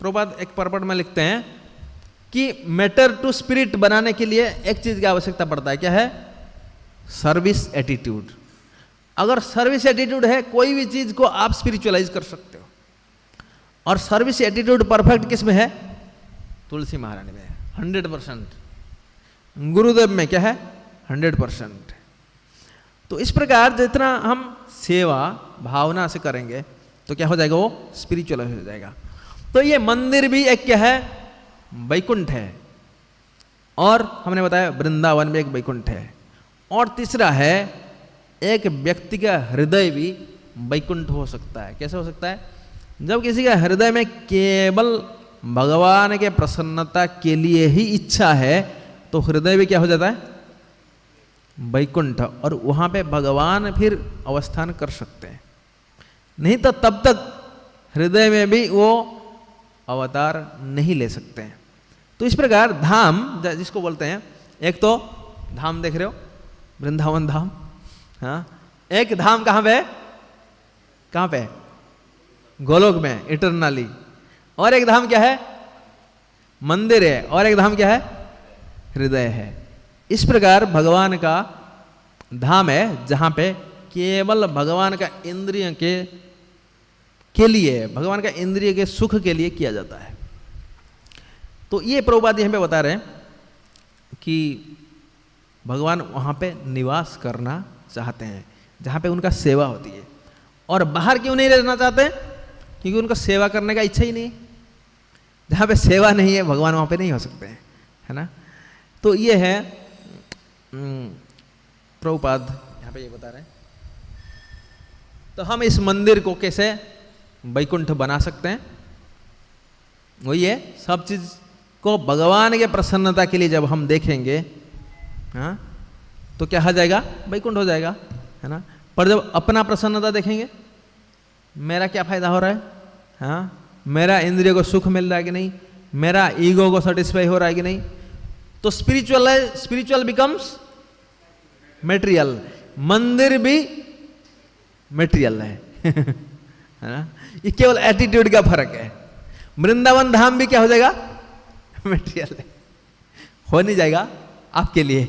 प्रभुपाद एक परपट में लिखते हैं कि मैटर टू स्पिरिट बनाने के लिए एक चीज की आवश्यकता पड़ता है, क्या है? Service attitude. अगर सर्विस एटीट्यूड है, कोई भी चीज को आप स्पिरिचुअलाइज कर सकते हो। और सर्विस एटीट्यूड परफेक्ट किस में है? तुलसी महारानी में 100%। गुरुदेव में क्या है? 100%। तो इस प्रकार जितना हम सेवा भावना से करेंगे तो क्या हो जाएगा? वो स्पिरिचुअल हो जाएगा। तो ये मंदिर भी एक क्या है? वैकुंठ है। और हमने बताया वृंदावन में एक वैकुंठ है। और तीसरा है एक व्यक्ति का हृदय भी वैकुंठ हो सकता है। कैसे हो सकता है? जब किसी का हृदय में केवल भगवान के प्रसन्नता के लिए ही इच्छा है तो हृदय भी क्या हो जाता है? वैकुंठ। और वहां पे भगवान फिर अवस्थान कर सकते हैं। नहीं तो तब तक हृदय में भी वो अवतार नहीं ले सकते हैं। तो इस प्रकार धाम जिसको बोलते हैं, एक तो धाम देख रहे हो वृंदावन धाम, हाँ। एक धाम कहाँ पे है? कहाँ पे? गोलोक में इटरनली। और एक धाम क्या है? मंदिर है। और एक धाम क्या है? हृदय है। इस प्रकार भगवान का धाम है जहां पे केवल भगवान का इंद्रिय के लिए, भगवान का इंद्रिय के सुख के लिए किया जाता है। तो ये प्रभुपाद यहां पे बता रहे हैं कि भगवान वहां पे निवास करना चाहते हैं जहां पे उनका सेवा होती है। और बाहर क्यों नहीं रहना चाहते? क्योंकि उनका सेवा करने का इच्छा ही नहीं। जहां पे सेवा नहीं है भगवान वहां पे नहीं हो सकते हैं, है ना। तो ये है प्रभुपाद यहाँ पे ये बता रहे हैं। तो हम इस मंदिर को कैसे वैकुंठ बना सकते हैं? वही है, सब चीज को भगवान के प्रसन्नता के लिए जब हम देखेंगे, हाँ, तो क्या हो जाएगा? वैकुंठ हो जाएगा, है ना। पर जब अपना प्रसन्नता देखेंगे, मेरा क्या फायदा हो रहा है, हाँ, मेरा इंद्रिय को सुख मिल रहा है कि नहीं, मेरा ईगो को सेटिस्फाई हो रहा है कि नहीं, तो स्पिरिचुअल है, स्पिरिचुअल बिकम्स मेटेरियल। मंदिर भी मेटेरियल है ना। ये केवल एटीट्यूड का फर्क है। वृंदावन धाम भी क्या हो जाएगा? मेटेरियल है। हो नहीं जाएगा आपके लिए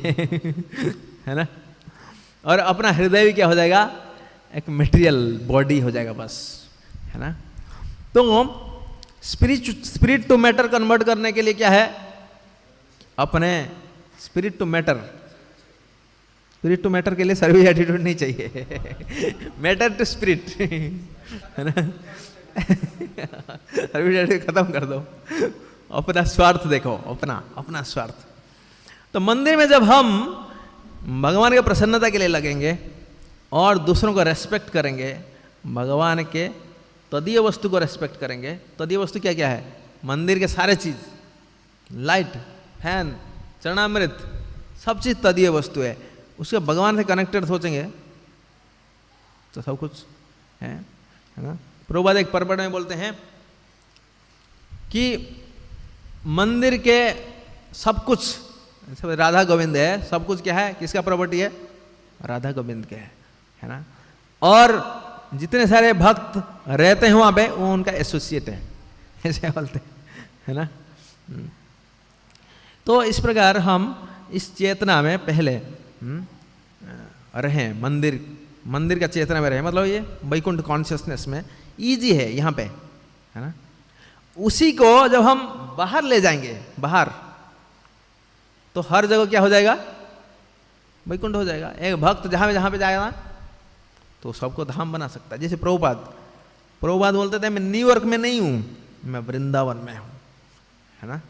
है ना। और अपना हृदय भी क्या हो जाएगा, एक मटेरियल बॉडी हो जाएगा बस, है ना। तो स्पिरिट टू मैटर कन्वर्ट करने के लिए क्या है, अपने स्पिरिट टू मैटर के लिए सर्विस एटीट्यूड नहीं चाहिए मैटर टू स्पिरिट है ना सर्विस एटीट्यूड खत्म कर दो, अपना स्वार्थ देखो, अपना स्वार्थ। तो मंदिर में जब हम भगवान के प्रसन्नता के लिए लगेंगे और दूसरों को रेस्पेक्ट करेंगे, भगवान के तदीय वस्तु को रेस्पेक्ट करेंगे। तदीय वस्तु क्या क्या है, मंदिर के सारे चीज, लाइट, फैन, चरणामृत, सब चीज तदीय वस्तु है। उसके भगवान से कनेक्टेड सोचेंगे तो सब कुछ है ना। प्रभुपाद एक परपट में बोलते हैं कि मंदिर के सब कुछ, राधा गोविंद है, सब कुछ क्या है, किसका प्रॉपर्टी है, राधा गोविंद के है ना। और जितने सारे भक्त रहते हैं वहां पे वो उनका एसोसिएट है, ऐसे बोलते हैं, है ना। तो इस प्रकार हम इस चेतना में पहले रहें, मंदिर का चेतना में रहें, मतलब ये वैकुंठ कॉन्शियसनेस में इजी है यहाँ पे, है ना। उसी को जब हम बाहर ले जाएंगे, बाहर, तो हर जगह क्या हो जाएगा, वैकुंठ हो जाएगा। एक भक्त जहाँ पे जाएगा ना तो सबको धाम बना सकता है। जैसे प्रभुपाद बोलते थे मैं न्यूयॉर्क में नहीं हूँ, मैं वृंदावन में हूँ, है ना।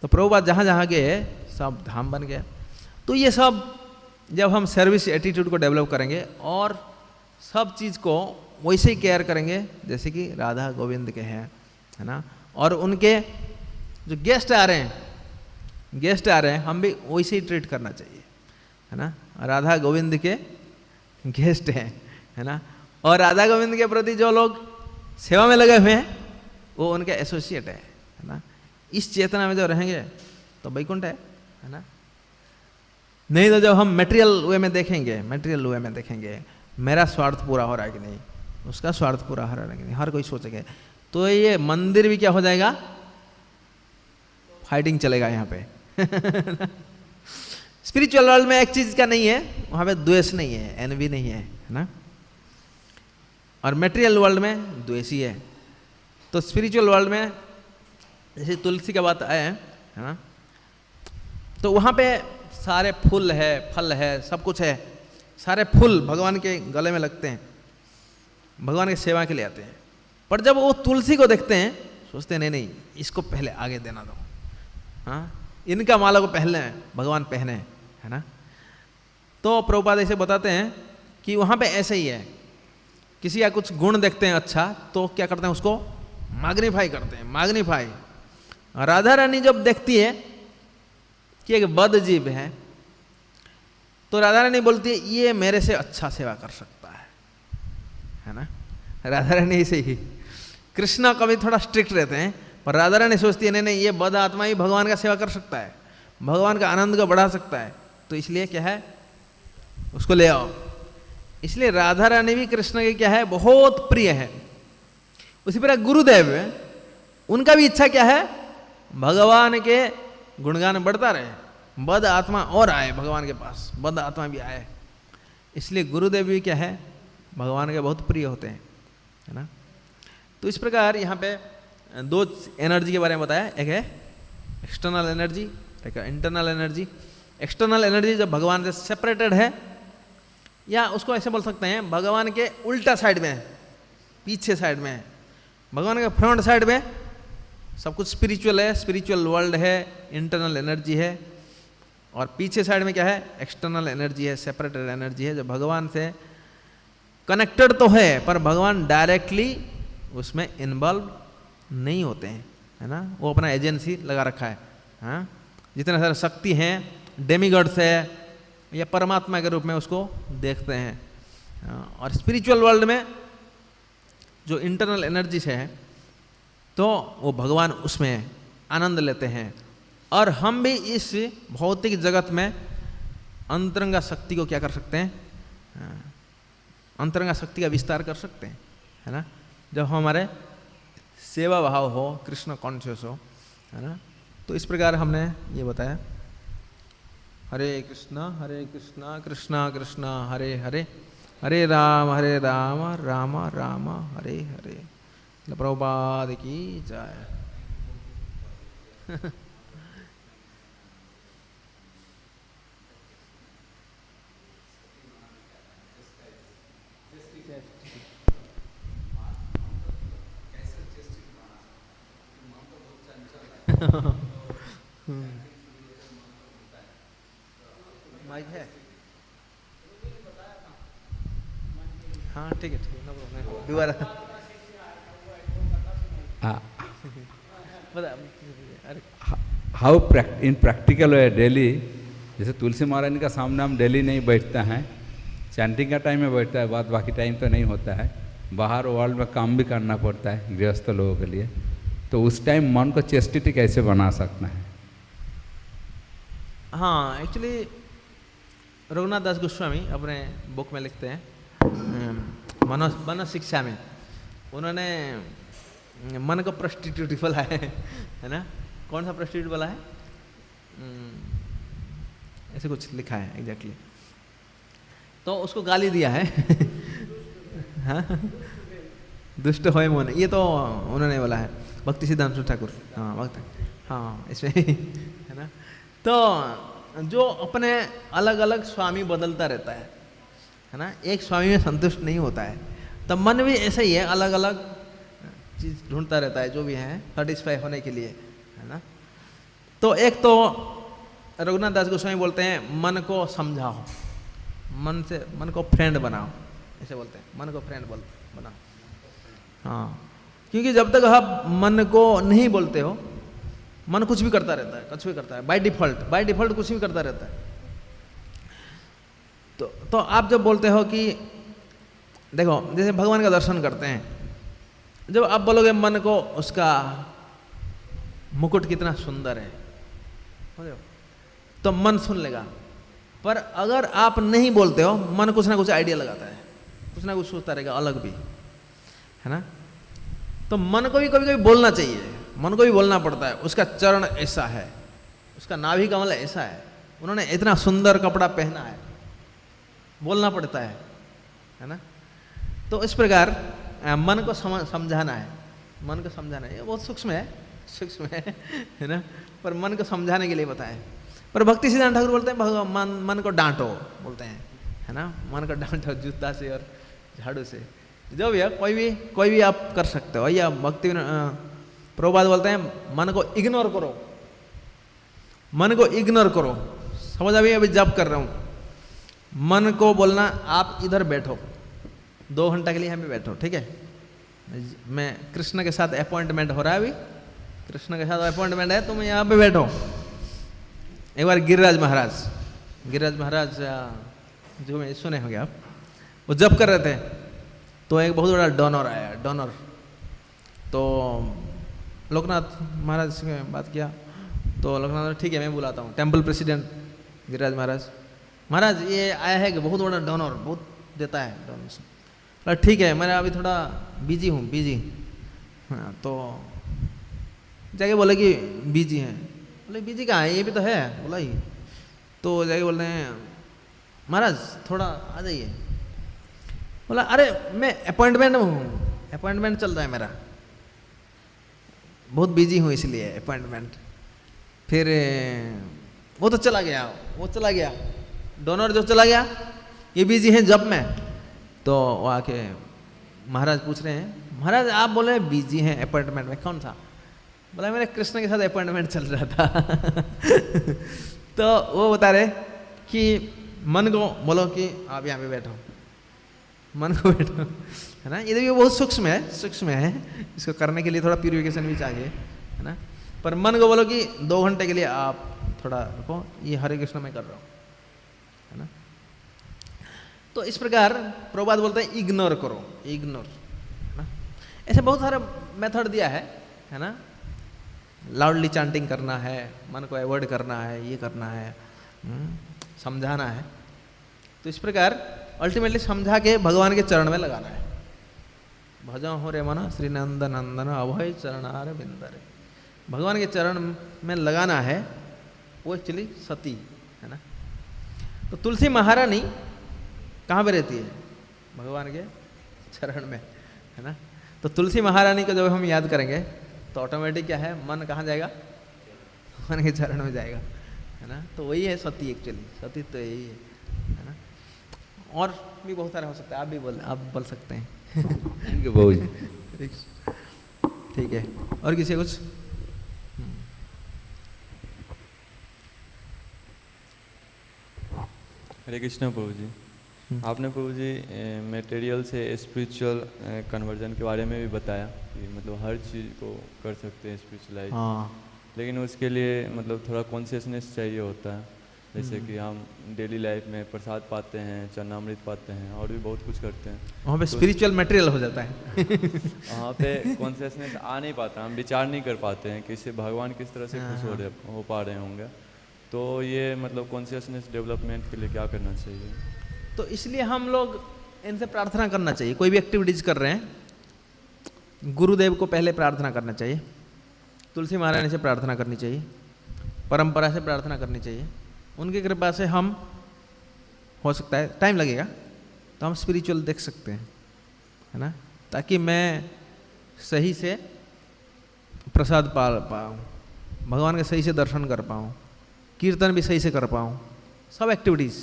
तो प्रभुपाद जहाँ गए सब धाम बन गया। तो ये सब जब हम सर्विस एटीट्यूड को डेवलप करेंगे और सब चीज़ को वैसे ही केयर करेंगे जैसे कि राधा गोविंद के हैं, है ना। और उनके जो गेस्ट आ रहे हैं हम भी वैसे ही ट्रीट करना चाहिए, है ना। राधा गोविंद के गेस्ट हैं, है ना। और राधा गोविंद के प्रति जो लोग सेवा में लगे हुए हैं वो उनके एसोसिएट है ना। इस चेतना में जो रहेंगे तो वैकुंठ है ना। नहीं तो जब हम मटेरियल वे में देखेंगे मेरा स्वार्थ पूरा हो रहा है कि नहीं, उसका स्वार्थ पूरा हो रहा है कि नहीं, हर कोई सोचेगा, तो ये मंदिर भी क्या हो जाएगा, फाइटिंग चलेगा यहाँ पे स्पिरिचुअल वर्ल्ड में एक चीज का नहीं है, वहां पे द्वेष नहीं है, एनवी नहीं है ना। और मटेरियल वर्ल्ड में द्वेषी है। तो स्पिरिचुअल वर्ल्ड में जैसे तुलसी का बात आए है ना, तो वहां पे सारे फूल है, फल है, सब कुछ है, सारे फूल भगवान के गले में लगते हैं, भगवान की सेवा के लिए आते हैं। पर जब वो तुलसी को देखते हैं सोचते हैं नहीं इसको पहले आगे देना दो, हाँ इनका माला को पहले भगवान पहने, है ना। तो प्रभुपाद ऐसे बताते हैं कि वहाँ पे ऐसे ही है, किसी का कुछ गुण देखते हैं अच्छा तो क्या करते हैं, उसको मैग्नीफाई करते हैं, मैग्नीफाई। राधा रानी जब देखती है कि एक बद जीव है तो राधा रानी बोलती है ये मेरे से अच्छा सेवा कर सकता है ना। राधा रानी ऐसे ही, कृष्णा कभी थोड़ा स्ट्रिक्ट रहते हैं पर राधा रानी सोचती है नहीं ये बद आत्मा ही भगवान का सेवा कर सकता है, भगवान का आनंद को बढ़ा सकता है, तो इसलिए क्या है उसको ले आओ। इसलिए राधा रानी भी कृष्ण के क्या है बहुत प्रिय है। उसी प्रकार गुरुदेव उनका भी इच्छा क्या है भगवान के गुणगान बढ़ता रहे, बद आत्मा और आए भगवान के पास, बद आत्मा भी आए। इसलिए गुरुदेव भी क्या है भगवान के बहुत प्रिय होते हैं, है ना। तो इस प्रकार यहाँ पे दो एनर्जी के बारे में बताया, एक है एक्सटर्नल एनर्जी, एक है इंटरनल एनर्जी। एक्सटर्नल एनर्जी जब भगवान से सेपरेटेड है, या उसको ऐसे बोल सकते हैं भगवान के उल्टा साइड में, पीछे साइड में, भगवान के फ्रंट साइड में सब कुछ स्पिरिचुअल है, स्पिरिचुअल वर्ल्ड है, इंटरनल एनर्जी है। और पीछे साइड में क्या है एक्सटर्नल एनर्जी है, सेपरेटेड एनर्जी है, जो भगवान से कनेक्टेड तो है पर भगवान डायरेक्टली उसमें इन्वॉल्व नहीं होते हैं, है ना। वो अपना एजेंसी लगा रखा है, हाँ। जितने सारे शक्ति हैं, डेमीगॉड्स है या परमात्मा के रूप में उसको देखते हैं। और स्पिरिचुअल वर्ल्ड में जो इंटरनल एनर्जी है तो वो भगवान उसमें आनंद लेते हैं। और हम भी इस भौतिक जगत में अंतरंगा शक्ति को क्या कर सकते हैं, अंतरंगा शक्ति का विस्तार कर सकते हैं, है ना। जब हमारे सेवा भाव हो, कृष्ण कॉन्शियस हो, है ना, तो इस प्रकार हमने ये बताया, हरे कृष्णा कृष्णा कृष्णा हरे हरे, हरे राम राम राम हरे हरे। प्रभुपाद की जय। माइक है? हाँ ठीक है दोबारा how in practical way daily, जैसे तुलसी महारानी का सामने हम डेली नहीं बैठते हैं, चैंटिंग का टाइम में बैठता है, बाद बाकी टाइम तो नहीं होता है, बाहर वर्ल्ड में काम भी करना पड़ता है गृहस्थ लोगों के लिए, तो उस टाइम मन को चेस्टिटी कैसे बना सकना है? हाँ, एक्चुअली रघुनाथ दास गोस्वामी अपने बुक में लिखते हैं मनो शिक्षा में, उन्होंने मन को प्रोस्टिट्यूट बोला है ना? कौन सा प्रोस्टिट्यूट बोला है? ऐसे कुछ लिखा है एग्जैक्टली, तो उसको गाली दिया है हाँ? दुष्ट होए मन, ये तो उन्होंने बोला है भक्ति सिद्धांत ठाकुर। हाँ वक्त, हाँ इसमें है ना? तो जो अपने अलग अलग स्वामी बदलता रहता है ना, एक स्वामी में संतुष्ट नहीं होता है, तब मन भी ऐसा ही है, अलग अलग चीज़ ढूंढता रहता है जो भी है सेटिस्फाई होने के लिए, है ना? तो एक तो रघुनाथ दास गोस्वामी बोलते हैं मन को समझाओ, मन को फ्रेंड बनाओ, ऐसे बोलते हैं, मन को फ्रेंड बनाओ। हाँ, क्योंकि जब तक आप मन को नहीं बोलते हो, मन कुछ भी करता रहता है, कुछ भी करता है, बाय डिफॉल्ट कुछ भी करता रहता है। तो आप जब बोलते हो कि देखो, जैसे भगवान का दर्शन करते हैं, जब आप बोलोगे मन को उसका मुकुट कितना सुंदर है, तो मन सुन लेगा। पर अगर आप नहीं बोलते हो, मन कुछ ना कुछ आइडिया लगाता है, कुछ ना कुछ सोचता रहेगा अलग भी, है ना? तो मन को भी कभी कभी बोलना चाहिए, मन को भी बोलना पड़ता है, उसका चरण ऐसा है, उसका नाभि कमल ऐसा है, उन्होंने इतना सुंदर कपड़ा पहना है, बोलना पड़ता है ना? तो इस प्रकार मन को समझाना है, मन को समझाना है, ये बहुत सूक्ष्म है ना? पर मन को समझाने के लिए बताएं। पर भक्ति सिद्धांत ठाकुर बोलते हैं भगवान मन को डांटो, बोलते हैं, है ना? मन को डांटो जूता से और झाड़ू से, जो भी है, कोई भी आप कर सकते हो। या भक्ति प्रभुपाद बोलते हैं मन को इग्नोर करो, मन को इग्नोर करो। समझ अभी जब कर रहा हूँ, मन को बोलना आप इधर बैठो, 2 घंटा के लिए यहाँ पे बैठो, ठीक है? मैं कृष्ण के साथ अपॉइंटमेंट हो रहा है, अभी कृष्ण के साथ अपॉइंटमेंट है, तुम यहाँ पे बैठो। एक बार गिरिराज महाराज जो मैं सुने होंगे आप, वो जब कर रहे थे, तो एक बहुत बड़ा डोनर तो लोकनाथ महाराज से बात किया, तो लोकनाथ ने ठीक है मैं बुलाता हूँ, टेम्पल प्रेसिडेंट गिरिराज महाराज ये आया है कि बहुत बड़ा डोनर, बहुत देता है डोनर। ठीक है, मैं अभी थोड़ा बिजी हूँ। हाँ, तो जाके बोले कि बिजी हैं। बोले बिजी कहाँ है, ये भी तो है, बोला ही। तो जाके बोल रहे हैं महाराज थोड़ा आ जाइए। बोला अरे मैं अपॉइंटमेंट में हूँ, अपॉइंटमेंट चल रहा है मेरा, बहुत बिजी हूँ इसलिए अपॉइंटमेंट। फिर वो तो चला गया, डोनर जो चला गया, ये बिजी है जब में। तो वो आके महाराज पूछ रहे हैं, महाराज आप बोले बिजी हैं अपॉइंटमेंट में, कौन सा? बोला मेरे कृष्ण के साथ अपॉइंटमेंट चल रहा था तो वो बता रहे कि मन को बोलो कि आप यहाँ पे बैठो, मन को बैठो, है ना? ये भी बहुत सूक्ष्म है, इसको करने के लिए थोड़ा प्यूरिफिकेशन भी चाहिए, है ना? पर मन को बोलो कि 2 घंटे के लिए आप थोड़ा रुको, ये हरे कृष्ण में कर रहा हूँ, है ना? तो इस प्रकार प्रभुपाद बोलते हैं इग्नोर करो, है ना? ऐसे बहुत सारे मेथड दिया है ना? लाउडली चांटिंग करना है, मन को अवॉइड करना है, ये करना है, समझाना है। तो इस प्रकार अल्टीमेटली समझा के भगवान के चरण में लगाना है। भजो हो रे मन श्री नंदन नंदन अभय चरणार बिंदरे, भगवान के चरण में लगाना है, वो एक्चुअली सती है ना। तो तुलसी महारानी कहाँ पे रहती है? भगवान के चरण में, है ना। तो तुलसी महारानी को जब हम याद करेंगे तो ऑटोमेटिक क्या है, मन कहाँ जाएगा? भगवान के चरण में जाएगा, है ना। तो वही है सती एक्चुअली, सती तो यही है ना। और भी बहुत सारा हो सकता है, आप बोल सकते हैं। थैंक यू बाबू जी। ठीक है, और किसी कुछ? हरे कृष्णा प्रभु जी। आपने प्रभु जी मटेरियल से स्पिरिचुअल कन्वर्जन के बारे में भी बताया कि मतलब हर चीज़ को कर सकते हैं स्पिरिचुअलाइज। हाँ, लेकिन उसके लिए मतलब थोड़ा कॉन्शियसनेस चाहिए होता है। जैसे कि हम डेली लाइफ में प्रसाद पाते हैं, चरणामृत पाते हैं और भी बहुत कुछ करते हैं, वहाँ पे स्पिरिचुअल मटेरियल हो जाता है। वहाँ पे कॉन्शियसनेस आ नहीं पाता, हम विचार नहीं कर पाते हैं कि इससे भगवान किस तरह से खुश हो पा रहे होंगे। तो ये मतलब कॉन्शियसनेस डेवलपमेंट के लिए क्या करना चाहिए? तो इसलिए हम लोग इनसे प्रार्थना करना चाहिए। कोई भी एक्टिविटीज कर रहे हैं, गुरुदेव को पहले प्रार्थना करना चाहिए, तुलसी महारानी से प्रार्थना करनी चाहिए, परंपरा से प्रार्थना करनी चाहिए। उनकी कृपा से हम, हो सकता है टाइम लगेगा तो हम स्पिरिचुअल देख सकते हैं, है ना। ताकि मैं सही से प्रसाद पा पाऊँ, भगवान के सही से दर्शन कर पाऊँ, कीर्तन भी सही से कर पाऊँ, सब एक्टिविटीज़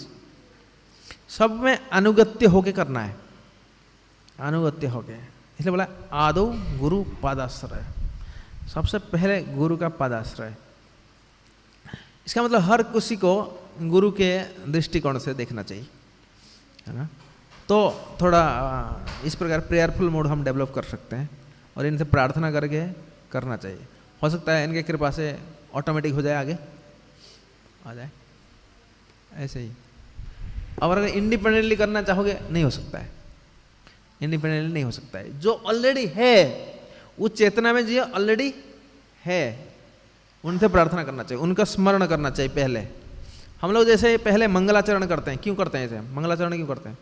सब में अनुगत्य होके करना है, अनुगत्य होके। इसलिए बोला आदौ गुरु पादाश्रय, सबसे पहले गुरु का पादाश्रय। इसका मतलब हर किसी को गुरु के दृष्टिकोण से देखना चाहिए, है ना। तो थोड़ा इस प्रकार प्रेयरफुल मूड हम डेवलप कर सकते हैं और इनसे प्रार्थना करके करना चाहिए। हो सकता है इनके कृपा से ऑटोमेटिक हो जाए, आगे आ जाए, ऐसे ही। और अगर इंडिपेंडेंटली करना चाहोगे नहीं हो सकता है, इंडिपेंडेंटली नहीं हो सकता है। जो ऑलरेडी है उस चेतना में जो ऑलरेडी है उनसे प्रार्थना करना चाहिए, उनका स्मरण करना चाहिए पहले। हम लोग जैसे पहले मंगलाचरण करते हैं, क्यों करते हैं ऐसे? मंगलाचरण क्यों करते हैं?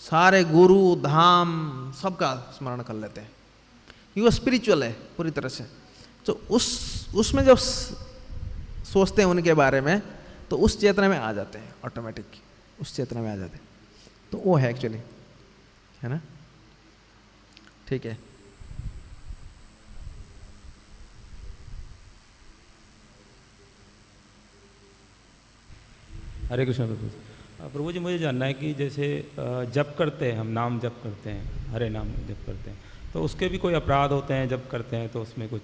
सारे गुरु धाम सबका स्मरण कर लेते हैं, क्योंकि वो स्पिरिचुअल है पूरी तरह से। तो उसमें जब सोचते हैं उनके बारे में तो उस चेतना में आ जाते हैं, ऑटोमेटिक उस चेतना में आ जाते हैं। तो वो है एक्चुअली, है ना। ठीक है, हरे कृष्ण प्रभु। प्रभु जी, मुझे जानना है कि जैसे जप करते हैं हम, नाम जप करते हैं, हरे नाम जप करते हैं, तो उसके भी कोई अपराध होते हैं जब करते हैं? तो उसमें कुछ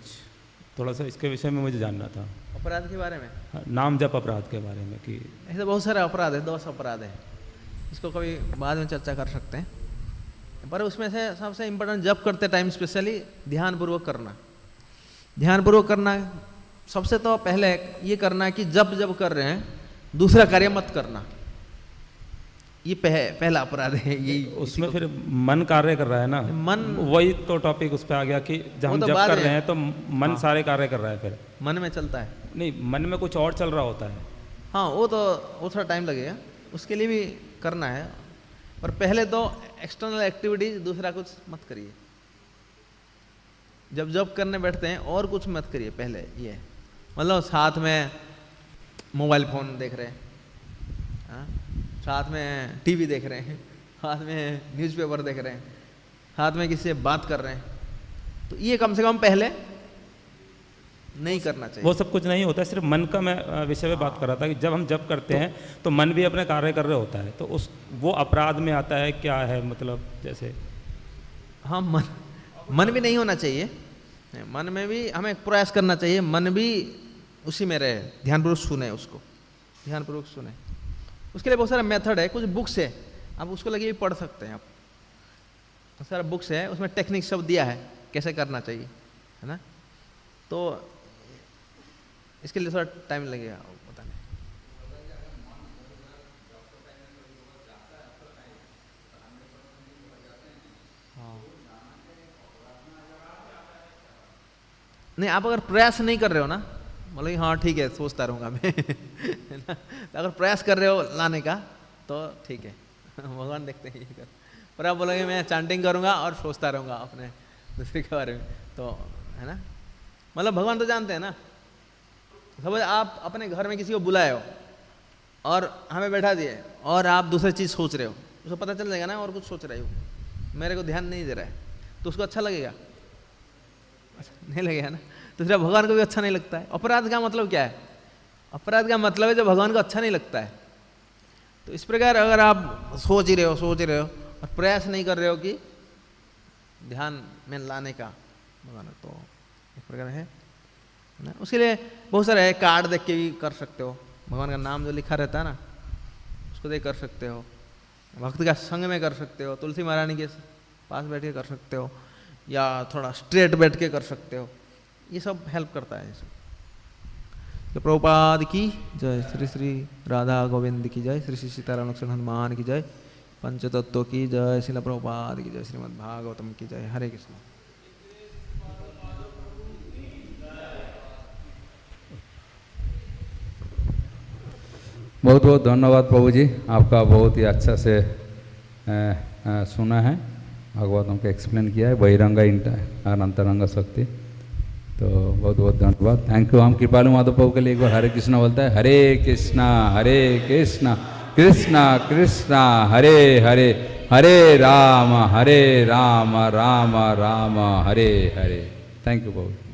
थोड़ा सा इसके विषय में मुझे जानना था। अपराध के बारे में? नाम जप अपराध के बारे में कि ऐसे बहुत सारे अपराध है, 2 अपराध है, इसको कभी बाद में चर्चा कर सकते हैं। पर उसमें से सबसे इम्पोर्टेंट जप करते टाइम स्पेशली ध्यानपूर्वक करना। ध्यानपूर्वक करना सबसे तो पहले ये करना कि जब कर रहे हैं दूसरा कार्य मत करना, ये पहला अपराध है यही। उसमें फिर मन कार्य कर रहा है ना, मन, वही तो टॉपिक उस पर आ गया कि जब हम तो जब कर रहे हैं तो मन सारे कार्य कर रहा है, फिर मन में चलता है। नहीं, मन में कुछ और चल रहा होता है। हाँ, वो थोड़ा टाइम लगेगा, उसके लिए भी करना है। पर पहले तो एक्सटर्नल एक्टिविटीज, दूसरा कुछ मत करिए। जब करने बैठते हैं और कुछ मत करिए पहले। ये मतलब साथ में मोबाइल फ़ोन देख रहे हैं, हाँ? साथ में टीवी देख रहे हैं, साथ में न्यूज़पेपर देख रहे हैं, साथ में किसी से बात कर रहे हैं, तो ये कम से कम पहले नहीं करना चाहिए। वो सब कुछ नहीं होता है, सिर्फ मन का मैं विषय में बात कर रहा था कि जब हम जब करते हैं तो मन भी अपने कार्य कर रहे होता है, तो वो अपराध में आता है क्या है, मतलब जैसे? हाँ, मन भी नहीं होना चाहिए, मन में भी हमें प्रयास करना चाहिए, मन भी उसी में रहे, ध्यानपूर्वक सुने, उसको ध्यानपूर्वक सुने। उसके लिए बहुत सारा मेथड है, कुछ बुक्स है, आप उसको लगे भी पढ़ सकते हैं। आप बहुत सारा बुक्स है, उसमें टेक्निक सब दिया है कैसे करना चाहिए, है ना। तो इसके लिए थोड़ा टाइम लगेगा बताने। हाँ, नहीं, आप अगर प्रयास नहीं कर रहे हो ना, मतलब हाँ ठीक है सोचता रहूँगा मैं है ना, तो अगर प्रयास कर रहे हो लाने का तो ठीक है भगवान देखते हैं ये कर। पर आप बोलोगे मैं चैंटिंग करूँगा और सोचता रहूँगा अपने दूसरे के बारे में, तो है ना, मतलब भगवान तो जानते हैं ना। समझ आप अपने घर में किसी को बुलाए हो और हमें बैठा दिए और आप दूसरी चीज़ सोच रहे हो, उसको पता चल जाएगा ना और कुछ सोच रहे हो, मेरे को ध्यान नहीं दे रहा है, तो उसको अच्छा लगेगा? अच्छा नहीं लगेगा ना। तो फिर भगवान को भी अच्छा नहीं लगता है। अपराध का मतलब क्या है? अपराध का मतलब है जो भगवान को अच्छा नहीं लगता है। तो इस प्रकार अगर आप सोच ही रहे हो और प्रयास नहीं कर रहे हो कि ध्यान में लाने का भगवान, तो इस प्रकार है ना। उसके लिए बहुत सारे कार्ड देख के भी कर सकते हो, भगवान का नाम जो लिखा रहता है ना उसको देख कर सकते हो, भक्त का संग में कर सकते हो, तुलसी महारानी के पास बैठ के कर सकते हो, या थोड़ा स्ट्रेट बैठ के कर सकते हो, ये सब हेल्प करता है। तो प्रभुपाद की जय, श्री श्री राधा गोविंद की जय, श्री श्री सीताराम लक्ष्मण हनुमान की जय, पंचतत्व की जय, श्रील प्रभुपाद की जय, श्रीमद् भागवतम की जय। हरे कृष्ण। बहुत बहुत धन्यवाद प्रभु जी, आपका बहुत ही अच्छा से सुना है, भागवतम का एक्सप्लेन किया है, बहिरंगा और अंतरंगा शक्ति। तो बहुत बहुत धन्यवाद, थैंक यू। हम कृपालु माधव प्रभु के लिए एक बार हरे कृष्णा बोलता है। हरे कृष्णा कृष्णा कृष्णा हरे हरे, हरे राम राम राम हरे हरे। Thank you Prabhu.